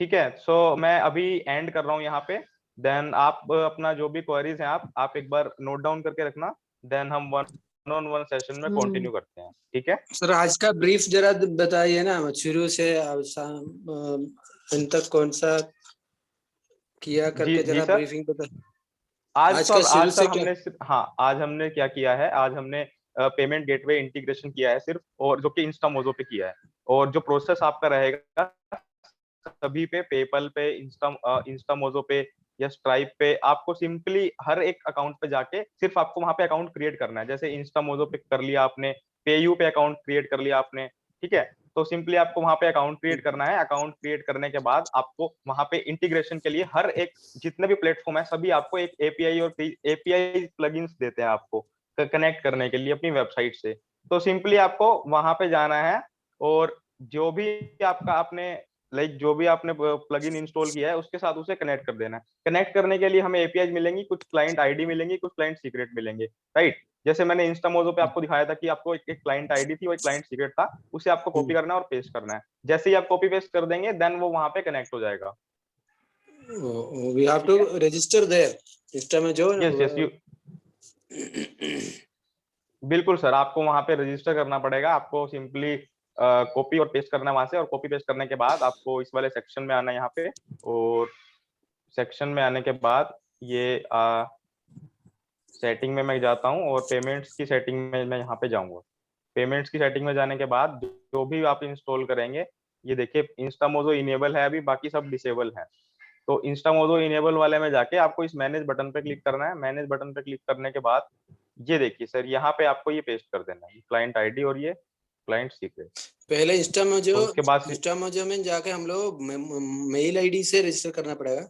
ठीक है, सो मैं अभी एंड कर रहा हूँ यहाँ पे। देन आप अपना जो भी क्वेरीज हैं आप एक बार नोट डाउन करके रखना, देन हम 1-on-1 सेशन में कंटिन्यू करते हैं। ठीक है सर, आज का ब्रीफ जरा बताइए ना, शुरू से अंत तक कौन सा किया जी करके जी जरा सर। ब्रीफिंग बता। आज आज तो का शुरू आज से सर क्या? हाँ, आज हमने क्या किया है, आज हमने पेमेंट गेटवे इंटीग्रेशन किया है सिर्फ, और जो कि इंस्टामोजो पे किया है। और जो प्रोसेस आपका रहेगा सभी पे, पेपल पे, इंस्टामोजो पे या स्ट्राइप पे, आपको सिंपली हर एक अकाउंट पे जाके सिर्फ आपको वहां पे अकाउंट क्रिएट करना है। जैसे इंस्टामोजो पे कर लिया आपने, पेयू पे अकाउंट क्रिएट कर लिया आपने, ठीक है। तो सिंपली आपको वहां पे अकाउंट क्रिएट करना है। अकाउंट क्रिएट करने के बाद आपको वहां पे इंटीग्रेशन के लिए हर एक जितने भी प्लेटफॉर्म है सभी आपको एक एपीआई और एपीआई प्लगइन्स देते हैं आपको कनेक्ट करने के लिए अपनी वेबसाइट से। तो सिंपली आपको वहां पे जाना है और जो भी आपका आपने जो भी आपने प्लगइन इंस्टॉल किया है उसके साथ उसे कनेक्ट कर देना है। कनेक्ट करने के लिए हमें एपीआई मिलेंगी, कुछ क्लाइंट आईडी मिलेंगी, कुछ क्लाइंट सीक्रेट मिलेंगे, राइट। जैसे मैंने इंस्टामोजो पे आपको दिखाया था कि आपको एक क्लाइंट आईडी थी, वो एक क्लाइंट सीक्रेट था, उसे आपको कॉपी करना है और पेस्ट करना है। जैसे ही आप कॉपी पेस्ट कर देंगे देन वो वहां पे कनेक्ट हो जाएगा। We have to register their system में जो यस यस, बिल्कुल सर, आपको वहां पे रजिस्टर करना पड़ेगा। आपको सिंपली कॉपी और पेस्ट करना है वहां से, और कॉपी पेस्ट करने के बाद आपको इस वाले सेक्शन में आना है यहाँ पे। और सेक्शन में आने के बाद ये सेटिंग में मैं जाता हूँ और पेमेंट्स की सेटिंग में मैं यहाँ पे जाऊंगा। पेमेंट्स की सेटिंग में जाने के बाद जो भी आप इंस्टॉल करेंगे, ये देखिए इंस्टामोजो इनेबल है अभी, बाकी सब डिसेबल है। तो इंस्टामोजो इनेबल वाले में जाके आपको इस मैनेज बटन पे क्लिक करना है। मैनेज बटन पे क्लिक करने के बाद ये देखिए सर, यहाँ पे आपको ये पेस्ट कर देना है, क्लाइंट आईडी और ये क्लाइंट सीक्रेट। पहले उसके बाद इंस्टामोजो में जाके हम लोग मेल आईडी से रजिस्टर करना पड़ेगा।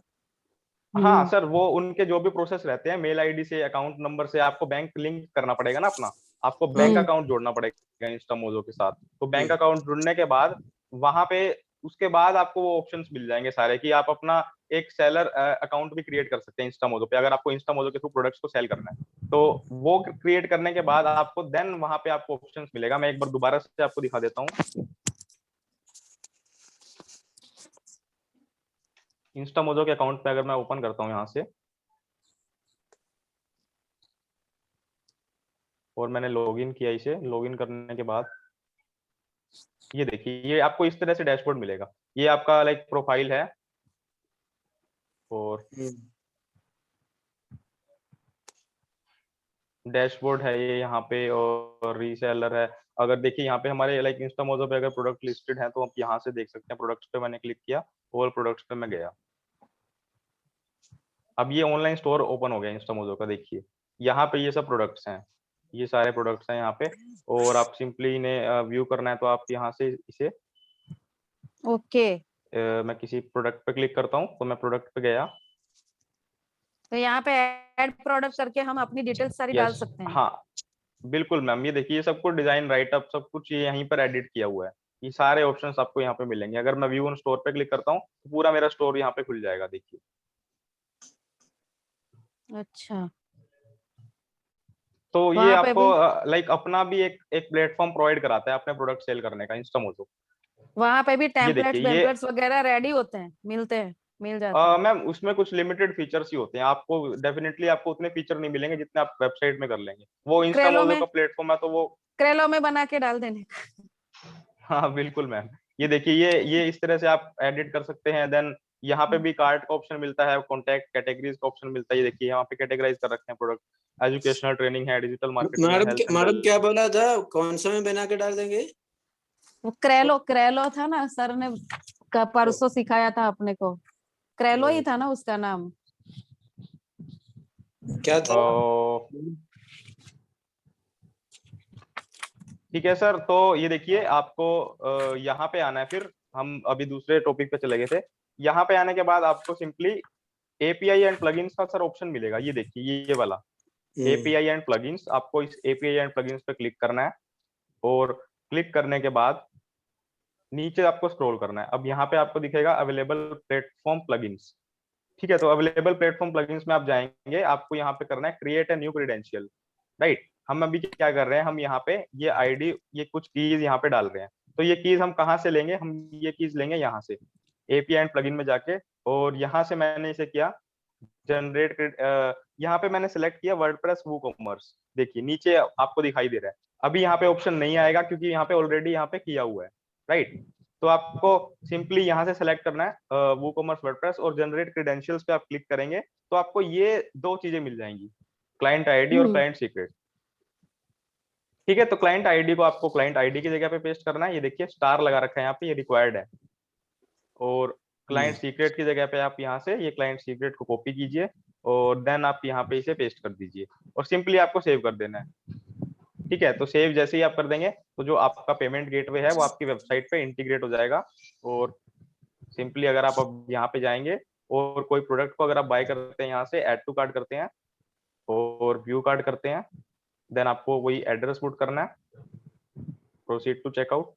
हाँ सर, वो उनके जो भी प्रोसेस रहते हैं, मेल आईडी से, अकाउंट नंबर से, आपको बैंक लिंक करना पड़ेगा ना अपना, आपको बैंक अकाउंट जोड़ना पड़ेगा इंस्टामोजो के साथ। तो बैंक अकाउंट जुड़ने के बाद वहां पे उसके बाद आपको वो ऑप्शंस मिल जाएंगे सारे कि आप अपना एक सेलर अकाउंट भी क्रिएट कर सकते हैं इंस्टामोजो पे, अगर आपको इंस्टामोजो के थ्रू प्रोडक्ट्स को सेल करना है। तो वो क्रिएट करने के बाद आपको देन वहां पे आपको ऑप्शंस मिलेगा। मैं एक बार दोबारा से आपको दिखा देता हूँ। इंस्टामोजो के अकाउंट पे अगर मैं ओपन करता हूँ यहाँ से, और मैंने लॉगिन किया, इसे लॉगिन करने के बाद ये देखिए, ये आपको इस तरह से डैशबोर्ड मिलेगा। ये आपका लाइक प्रोफाइल है और डैशबोर्ड है ये यहाँ पे, और रीसेलर है। अगर देखिए यहाँ पे हमारे लाइक इंस्टामोजो पे अगर प्रोडक्ट लिस्टेड है तो आप यहाँ से देख सकते हैं। प्रोडक्ट्स पे मैंने क्लिक किया, ऑल प्रोडक्ट्स पे मैं गया। अब ये ऑनलाइन स्टोर ओपन हो गया इंस्टामोजो का। देखिए यहाँ पे ये सब प्रोडक्ट्स हैं, ये सारे प्रोडक्ट्स हैं यहाँ पे। और आप सिंपली इन्हें व्यू करना है तो आप यहाँ से इसे ओके मैं किसी प्रोडक्ट पे क्लिक करता हूँ, तो मैं प्रोडक्ट पे गया। तो यहाँ पे ऐड प्रोडक्ट करके हम अपनी डिटेल्स सारी डाल यस, सकते हैं। हाँ बिल्कुल मैम, ये देखिए ये सब कुछ डिजाइन राइटअप सब कुछ ये यहीं पर एडिट किया हुआ है। ये सारे ऑप्शंस आपको यहाँ पे मिलेंगे। अगर मैं व्यू ऑन स्टोर पे क्लिक करता हूँ तो पूरा मेरा स्टोर यहाँ पे खुल जाएगा, देखिए। अच्छा, तो ये वहां पे आपको भी लाइक अपना भी एक प्लेटफॉर्म प्रोवाइड कराता है अपने प्रोडक्ट सेल करने का, इंस्टामोजो। ये देखिए टेम्पलेट्स ये वेम्पलेट्स वगैरह रेडी होते हैं, मिल जाते हैं। मैम उसमें कुछ लिमिटेड फीचर्स ही होते हैं। आपको डेफिनेटली आपको उतने फीचर नहीं मिलेंगे जितने आप वेबसाइट में कर लेंगे। वो क्रेलो इंस्टामोजो में का प्लेटफॉर्म है तो वो क्रेलो में बना के डाल देने। हाँ बिल्कुल मैम, ये देखिए, ये इस तरह से आप एडिट कर सकते हैं। देन यहाँ पे भी कार्ट का ऑप्शन मिलता है, कॉन्टैक्ट कैटेगरीज का ऑप्शन मिलता है। ये देखिए यहाँ पे कैटेगराइज कर रखे हैं प्रोडक्ट, एजुकेशनल ट्रेनिंग है, डिजिटल मार्केटिंग है, हेल्थ एंड मैडम क्या बोला था, कौन सा में बना के डाल देंगे? वो क्रेलो था ना, सर ने परसों सिखाया था अपने को, क्रेलो ही था ना उसका नाम। क्या था? ठीक है सर, तो ये देखिए आपको यहाँ पे आना है। फिर हम अभी दूसरे टॉपिक पे चले गए थे। यहाँ पे आने के बाद आपको सिंपली एपीआई एंड प्लगइन्स का सर ऑप्शन मिलेगा। ये देखिए ये वाला एपीआई एंड प्लगइन्स, आपको इस एपीआई एंड प्लगइन्स पे क्लिक करना है और क्लिक करने के बाद नीचे आपको स्क्रॉल करना है। अब यहाँ पे आपको दिखेगा अवेलेबल प्लेटफॉर्म प्लगइन्स। ठीक है, तो अवेलेबल प्लेटफॉर्म प्लगइन्स में आप जाएंगे, आपको यहाँ पे करना है create a new credential, right. हम अभी क्या कर रहे हैं, हम यहाँ पे ये आईडी, ये कुछ कीज यहाँ पे डाल रहे हैं। तो ये कीज हम कहाँ से लेंगे, हम ये कीज लेंगे यहाँ से एपीआई एंड प्लगइन में जाके, और यहाँ से मैंने इसे किया जनरेट। यहाँ पे मैंने सेलेक्ट किया वर्डप्रेस वूकॉमर्स। देखिए नीचे आपको दिखाई दे रहा है। अभी यहाँ पे ऑप्शन नहीं आएगा क्योंकि यहाँ पे ऑलरेडी यहाँ पे किया हुआ है, राइट। तो आपको सिंपली यहाँ से सेलेक्ट करना है वूकॉमर्स वर्डप्रेस, और जनरेट क्रेडेंशियल्स पे आप क्लिक करेंगे तो आपको ये दो चीजें मिल जाएंगी, क्लाइंट आईडी और क्लाइंट सीक्रेट। ठीक है, तो क्लाइंट आईडी को आपको क्लाइंट आईडी की जगह पे पेस्ट करना है। ये देखिए स्टार लगा रखा है यहाँ पे, ये रिक्वायर्ड है। और क्लाइंट सीक्रेट की जगह पे आप यहाँ से ये क्लाइंट सीक्रेट को कॉपी कीजिए और देन आप यहाँ पे इसे पेस्ट कर दीजिए और सिंपली आपको सेव कर देना है। ठीक है, तो सेव जैसे ही आप कर देंगे तो जो आपका पेमेंट गेटवे है वो आपकी वेबसाइट पे इंटीग्रेट हो जाएगा। और सिंपली अगर आप अब यहाँ पे जाएंगे और कोई प्रोडक्ट को अगर आप बाय करते हैं, यहाँ से ऐड टू कार्ट करते हैं और व्यू कार्ट करते हैं, देन आपको वही एड्रेस पुट करना है, प्रोसीड टू चेकआउट।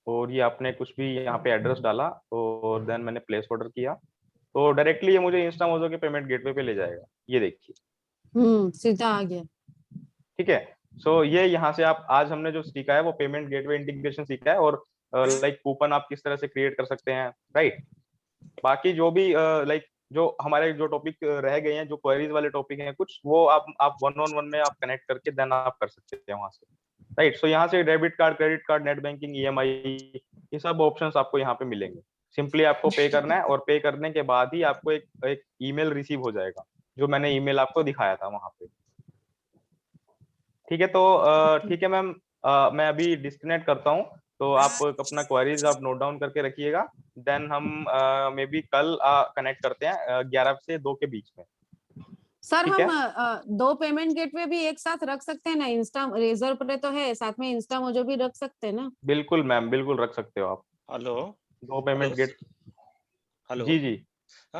और ये आपने कुछ भी यहाँ पे एड्रेस डाला और देन मैंने प्लेस ऑर्डर किया, तो डायरेक्टली ये मुझे इंस्टामोजो के पेमेंट गेटवे पे ले जाएगा। ये देखिए सीधा आ गया। ठीक है, सो ये यहाँ से आप, आज हमने जो सीखा है वो पेमेंट गेटवे इंटीग्रेशन सीखा है, और लाइक कूपन आप किस तरह से क्रिएट कर सकते हैं, राइट। बाकी जो भी लाइक जो हमारे जो टॉपिक रह गए हैं, जो क्वेरीज वाले टॉपिक हैं कुछ, वो आप वन ऑन वन में आप कनेक्ट करके देन आप कर सकते हैं वहां से, राइट। सो यहाँ से debit card, credit card, net banking, EMI, ये सब ऑप्शंस आपको यहाँ पे मिलेंगे। सिंपली आपको पे करना है और पे करने के बाद ही आपको एक ईमेल रिसीव हो जाएगा, जो मैंने ईमेल आपको दिखाया था वहां पे। ठीक है, तो ठीक है मैम, मैं अभी डिस्कनेक्ट करता हूँ, तो आप अपना क्वेरीज आप नोट डाउन करके रखिएगा। देन हम मे बी कल कनेक्ट करते हैं 11 से 2 के बीच में। सर ठीक हम दो पेमेंट गेटवे भी एक साथ रख सकते हैं ना, इंस्टा रेजर पे तो है, साथ में इंस्टा मोजो भी रख सकते हैं ना? बिल्कुल मैम, बिल्कुल रख सकते हो आप। हेलो, दो पेमेंट गेट। हेलो जी जी।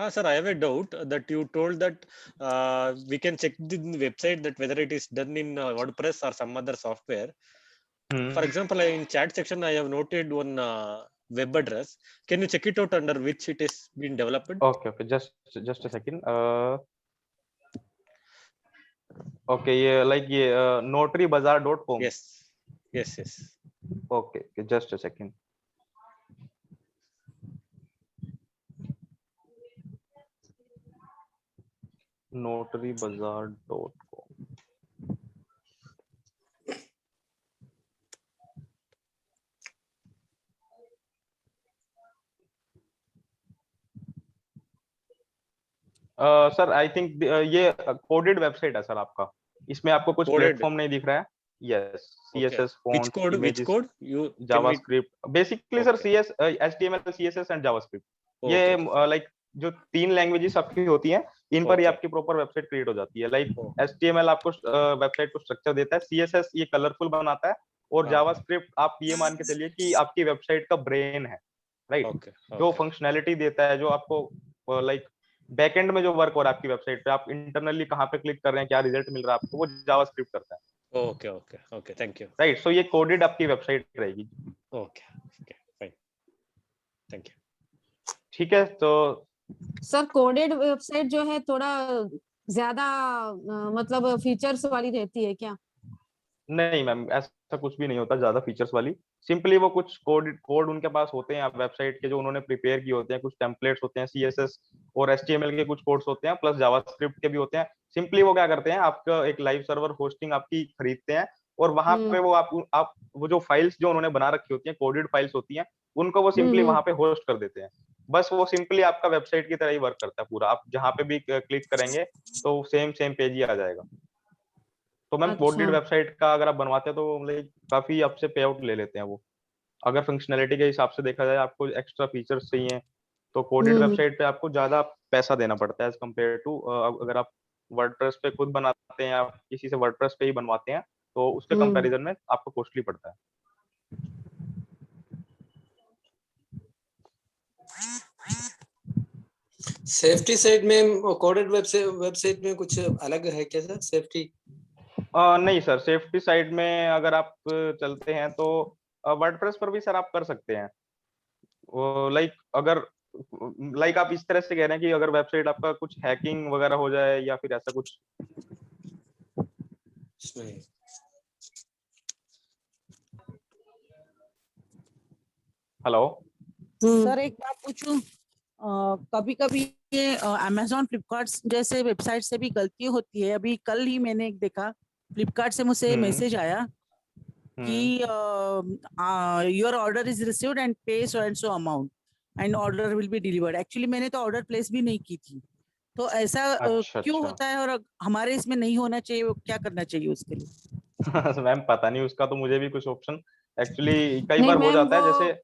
sir, I have a doubt that you told that we can check the website that whether it is done in WordPress or some other software. For example, in chat section I have noted one web address. Can you check it out under which it is been developed? Okay, just a second. Okay, ये like ये notarybazaar.com. Yes. Okay, just a second. notarybazaar.com. Sir I think ये coded website है sir आपका, इसमें आपको कुछ platform नहीं दिख रहा है। Yes, CSS Which code? You JavaScript. Basically sir CS, HTML, CSS and JavaScript. ये लाइक जो 3 लैंग्वेजेस आपकी होती हैं, इन पर ही आपकी प्रॉपर वेबसाइट क्रिएट हो जाती है। लाइक HTML आपको वेबसाइट को स्ट्रक्चर देता है, CSS ये कलरफुल बनाता है, और JavaScript आप ये मान के चलिए कि आपकी वेबसाइट का ब्रेन है, राइट। जो फंक्शनैलिटी देता है, जो आपको लाइक बैकएंड में जो वर्क हो रहा है आपकी वेबसाइट पे, आप इंटरनली कहाँ पे क्लिक कर रहे हैं, क्या रिजल्ट मिल रहा है आपको, वो जावास्क्रिप्ट करता है। Okay, thank you. Right, so ये कोडेड आपकी वेबसाइट रहेगी। Okay, fine. Thank you. ठीक है, तो सर कोडेड वेबसाइट जो है थोड़ा ज्यादा मतलब फीचर्स वाली रहती है क्या? नहीं मैम, ऐसा कुछ भी नहीं होता ज्यादा फीचर्स वाली। सिंपली वो कुछ कोड उनके पास होते हैं वेबसाइट के, जो उन्होंने प्रिपेयर किए होते हैं, कुछ टेम्पलेट्स होते हैं, CSS और HTML के कुछ कोड्स होते हैं, प्लस जावास्क्रिप्ट के भी होते हैं। सिंपली वो क्या करते हैं, आपका एक लाइव सर्वर होस्टिंग आपकी खरीदते हैं और वहां पे वो आप वो जो फाइल्स जो उन्होंने बना रखी होती हैं, कोडेड फाइल्स होती हैं, उनको वो सिंपली वहां पे होस्ट कर देते हैं। बस वो सिंपली आपका वेबसाइट की तरह ही वर्क करता है पूरा। आप जहां पे भी क्लिक करेंगे तो सेम सेम पेज ही आ जाएगा। तो मैम कोडेड अच्छा। वेबसाइट का अगर आप बनवाते हैं तो मतलब काफी आपसे पे आउट ले लेते हैं वो। अगर फंक्शनैलिटी के हिसाब से देखा जाए, आपको एक्स्ट्रा फीचर्स चाहिए, तो कोडेड वेबसाइट पे आपको ज्यादा पैसा देना पड़ता है एज कम्पेयर टू अगर आप वर्डप्रेस पे खुद बनाते हैं या किसी से वर्डप्रेस पे ही बनवाते हैं, तो उसके कंपैरिजन में आपको कॉस्टली पड़ता है। सेफ्टी साइड में कोडेड वेबसाइट में कुछ अलग है क्या सर, सेफ्टी? नहीं सर, सेफ्टी साइड में अगर आप चलते हैं तो वर्डप्रेस पर भी सर आप कर सकते हैं। लाइक अगर आप इस तरह से कह रहे हैं कि अगर वेबसाइट आपका कुछ हैकिंग वगैरह हो जाए या फिर ऐसा कुछ। हेलो सर एक बात पूछूं, कभी कभी ये अमेजोन फ्लिपकार्ट जैसे वेबसाइट से भी गलती होती है। अभी कल ही मैंने एक देखा, फ्लिपकार्ट से मुझे मैसेज आया कि your order is received and pay so and so amount and order will be delivered. Actually मैंने तो ऑर्डर प्लेस भी नहीं की थी। तो ऐसा अच्छा क्यों अच्छा। होता है और हमारे इसमें नहीं होना चाहिए? वो क्या करना चाहिए उसके लिए? मैम पता नहीं उसका, तो मुझे भी कुछ ऑप्शन एक्चुअली कई नहीं बार हो मैम, जाता है जैसे।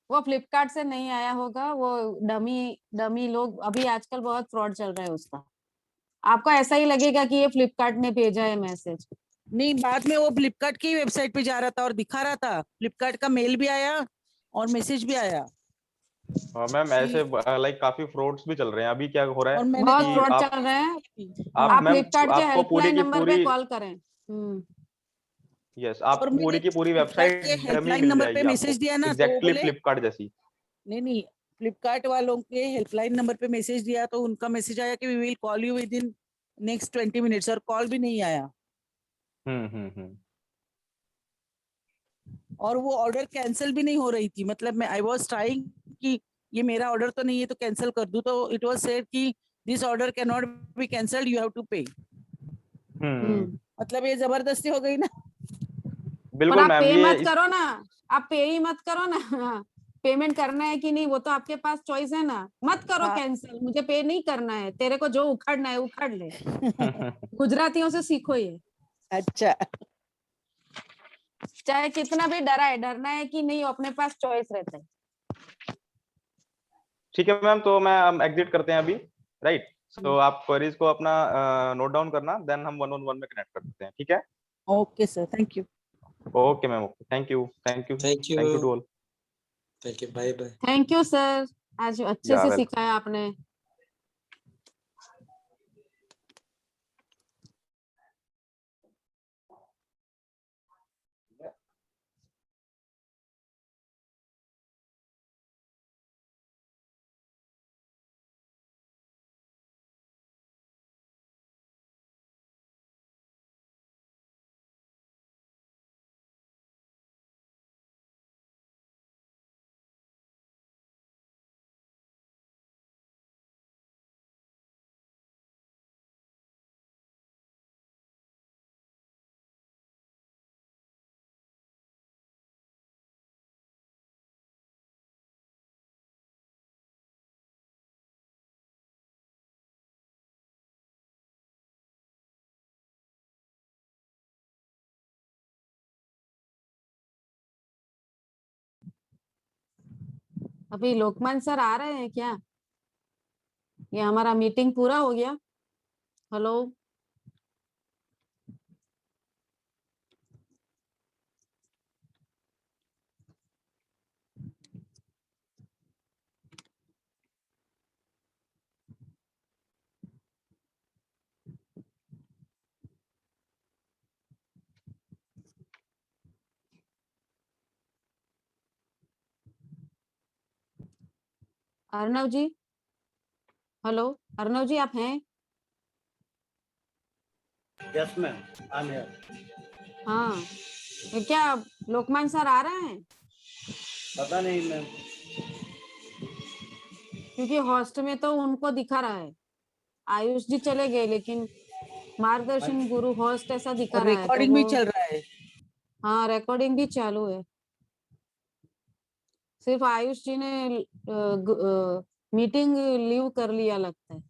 वो फ्लिपकार्ट से नहीं आया होगा, वो डमी लोग अभी आजकल बहुत फ्रॉड चल रहा है उसका। आपको ऐसा ही लगेगा कि ये फ्लिपकार्ट ने भेजा है मैसेज। नहीं, बाद में वो फ्लिपकार्ट की वेबसाइट पे जा रहा था और दिखा रहा था, फ्लिपकार्ट का मेल भी आया और मैसेज भी आया। मैम ऐसे काफी फ्रॉड्स भी चल रहे हैं। अभी क्या हो रहा है और मैंने बहुत तो कि फ्रॉड आप चल रहे हैं। आप आप मैम फ्लिपकार्ट के आपको पूरी हेल्पलाइन की नंबर पे पूरी कॉल करें। यस, और आपको मैंने पूरी की पूरी फ्लिपकार्ट वेबसाइट के डमी हेल्पलाइन मिल नंबर पे जाएगी मैसेज आपको, दिया ना, तो वो एग्जैक्टली बोले फ्लिपकार्ट जैसी। नहीं, फ्लिपकार्ट वालों के हेल्पलाइन नंबर पे मैसेज दिया तो उनका मैसेज आया कि we will call you within next 20 minutes, और कॉल भी नहीं आया। हम्म। और वो ऑर्डर कैंसिल भी नहीं हो रही थी। मतलब मैं आई वाज ट्राइंग कि ये मेरा ऑर्डर तो नहीं है तो कैंसिल कर दूं, तो इट वाज सेड कि this order cannot be cancelled, you have to pay. मतलब ये जबरदस्ती हो गई ना। पर बिल्कुल आप मैम, पे ये मत करो ना, आप पे ही मत करो ना। पेमेंट करना है कि नहीं वो तो आपके पास चॉइस है ना। मत करो हाँ। कैंसिल, मुझे पे नहीं करना है, तेरे को जो उखाड़ना है उखाड़ ले। गुजरातियों से सीखो ये। अच्छा। चाहे कितना भी डरा है, डरना है कि नहीं, अपने पास चॉइस रहता है। ठीक है मैम, तो मैं हम एग्जिट करते हैं अभी, राइट? सो आप क्वेरीज को अपना नोट डाउन करना, देन हम 1-on-1 में कनेक्ट कर सकते हैं, ठीक है? Okay sir, thank you. Okay ma'am, okay, thank you, thank you, thank thank you you, to all. Thank you, bye bye. Thank you sir, आज अच्छे या से वेलकम। सिखाया आपने। अभी लोकमान सर आ रहे हैं क्या? ये हमारा मीटिंग पूरा हो गया। हेलो। अर्णव जी, हेलो अर्णव जी, आप हैं? Yes ma'am, I am here. हाँ, ये क्या लोकमान सर आ रहे हैं? पता नहीं मैम। क्योंकि होस्ट में तो उनको दिखा रहा है। आयुष जी चले गए, लेकिन मार्गदर्शन गुरु होस्ट ऐसा दिखा और रहा है, तो रिकॉर्डिंग वो भी चल रहा है। हाँ रिकॉर्डिंग भी चालू है। सिर्फ आयुष जी ने मीटिंग लीव कर लिया लगता है।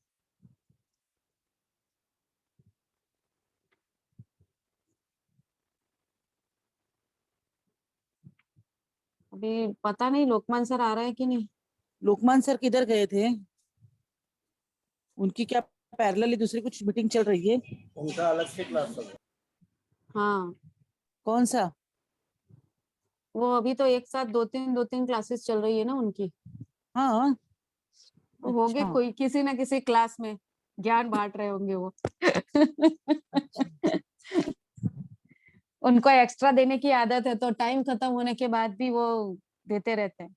अभी पता नहीं लोकमान सर आ रहे हैं कि नहीं। लोकमान सर किधर गए थे? उनकी क्या पैरेलली दूसरी कुछ मीटिंग चल रही है? उनका अलग से क्लास होगा। हाँ कौन सा? वो अभी तो एक साथ दो तीन क्लासेस चल रही है ना उनकी। हाँ तो होंगे अच्छा, कोई किसी ना किसी क्लास में ज्ञान बांट रहे होंगे वो। उनको एक्स्ट्रा देने की आदत है तो टाइम खत्म होने के बाद भी वो देते रहते हैं,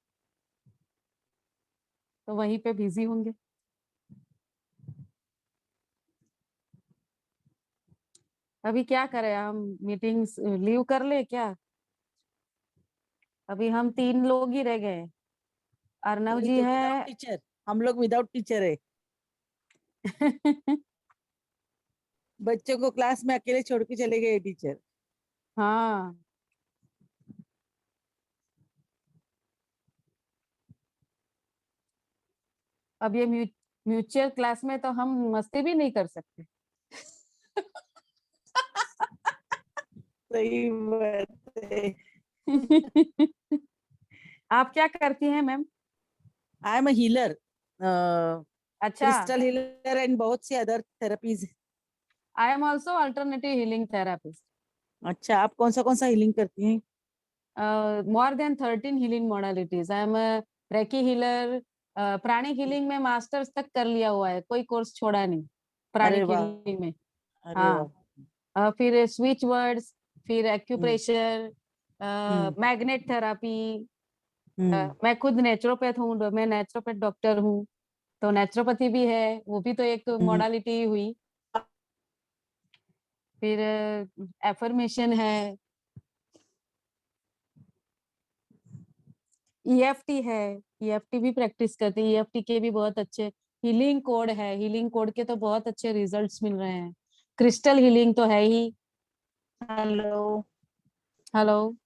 तो वहीं पे बिजी होंगे। अभी क्या करें हम, मीटिंग्स लीव कर ले क्या? अभी हम 3 लोग ही रह गए हैं। अर्णव वही जी तो, विदाउट है। टीचर। हम लोग विदाउट टीचर है। बच्चों को क्लास में अकेले छोड़ के चले गए टीचर। हाँ अब ये म्यूचुअल क्लास में तो हम मस्ती भी नहीं कर सकते। सही बात है। आप क्या करती हैं ma'am? I am a healer, अच्छा, क्रिस्टल हीलर एंड बहुत से other therapies. I am also alternative healing therapist. अच्छा, आप कौन सा हीलिंग करती हैं? more than 13 healing modalities. I am a Reiki healer. Pranic healing में मास्टर्स तक कर लिया हुआ है, कोई कोर्स छोड़ा नहीं अरे प्राणिक वाह, हीलिंग में। अरे वाह। हाँ फिर स्विच वर्ड्स, फिर हम्म, एक्यूप्रेशर, हम्म, मैग्नेट थेरापी। हम्म, मैं खुद नेचुरोपैथ हूँ, मैं नेचुरोपैथ डॉक्टर हूँ, तो नेचुरोपैथी भी है, वो भी तो एक हम्म, मॉडलिटी हुई। फिर एफर्मेशन है, ईएफटी है, ईएफटी भी प्रैक्टिस करते हैं। ईएफटी के भी बहुत अच्छे हीलिंग कोड है, हीलिंग कोड के तो बहुत अच्छे रिजल्ट्स मिल रहे हैं। क्रिस्टल हीलिंग तो है ही। हेलो। हेलो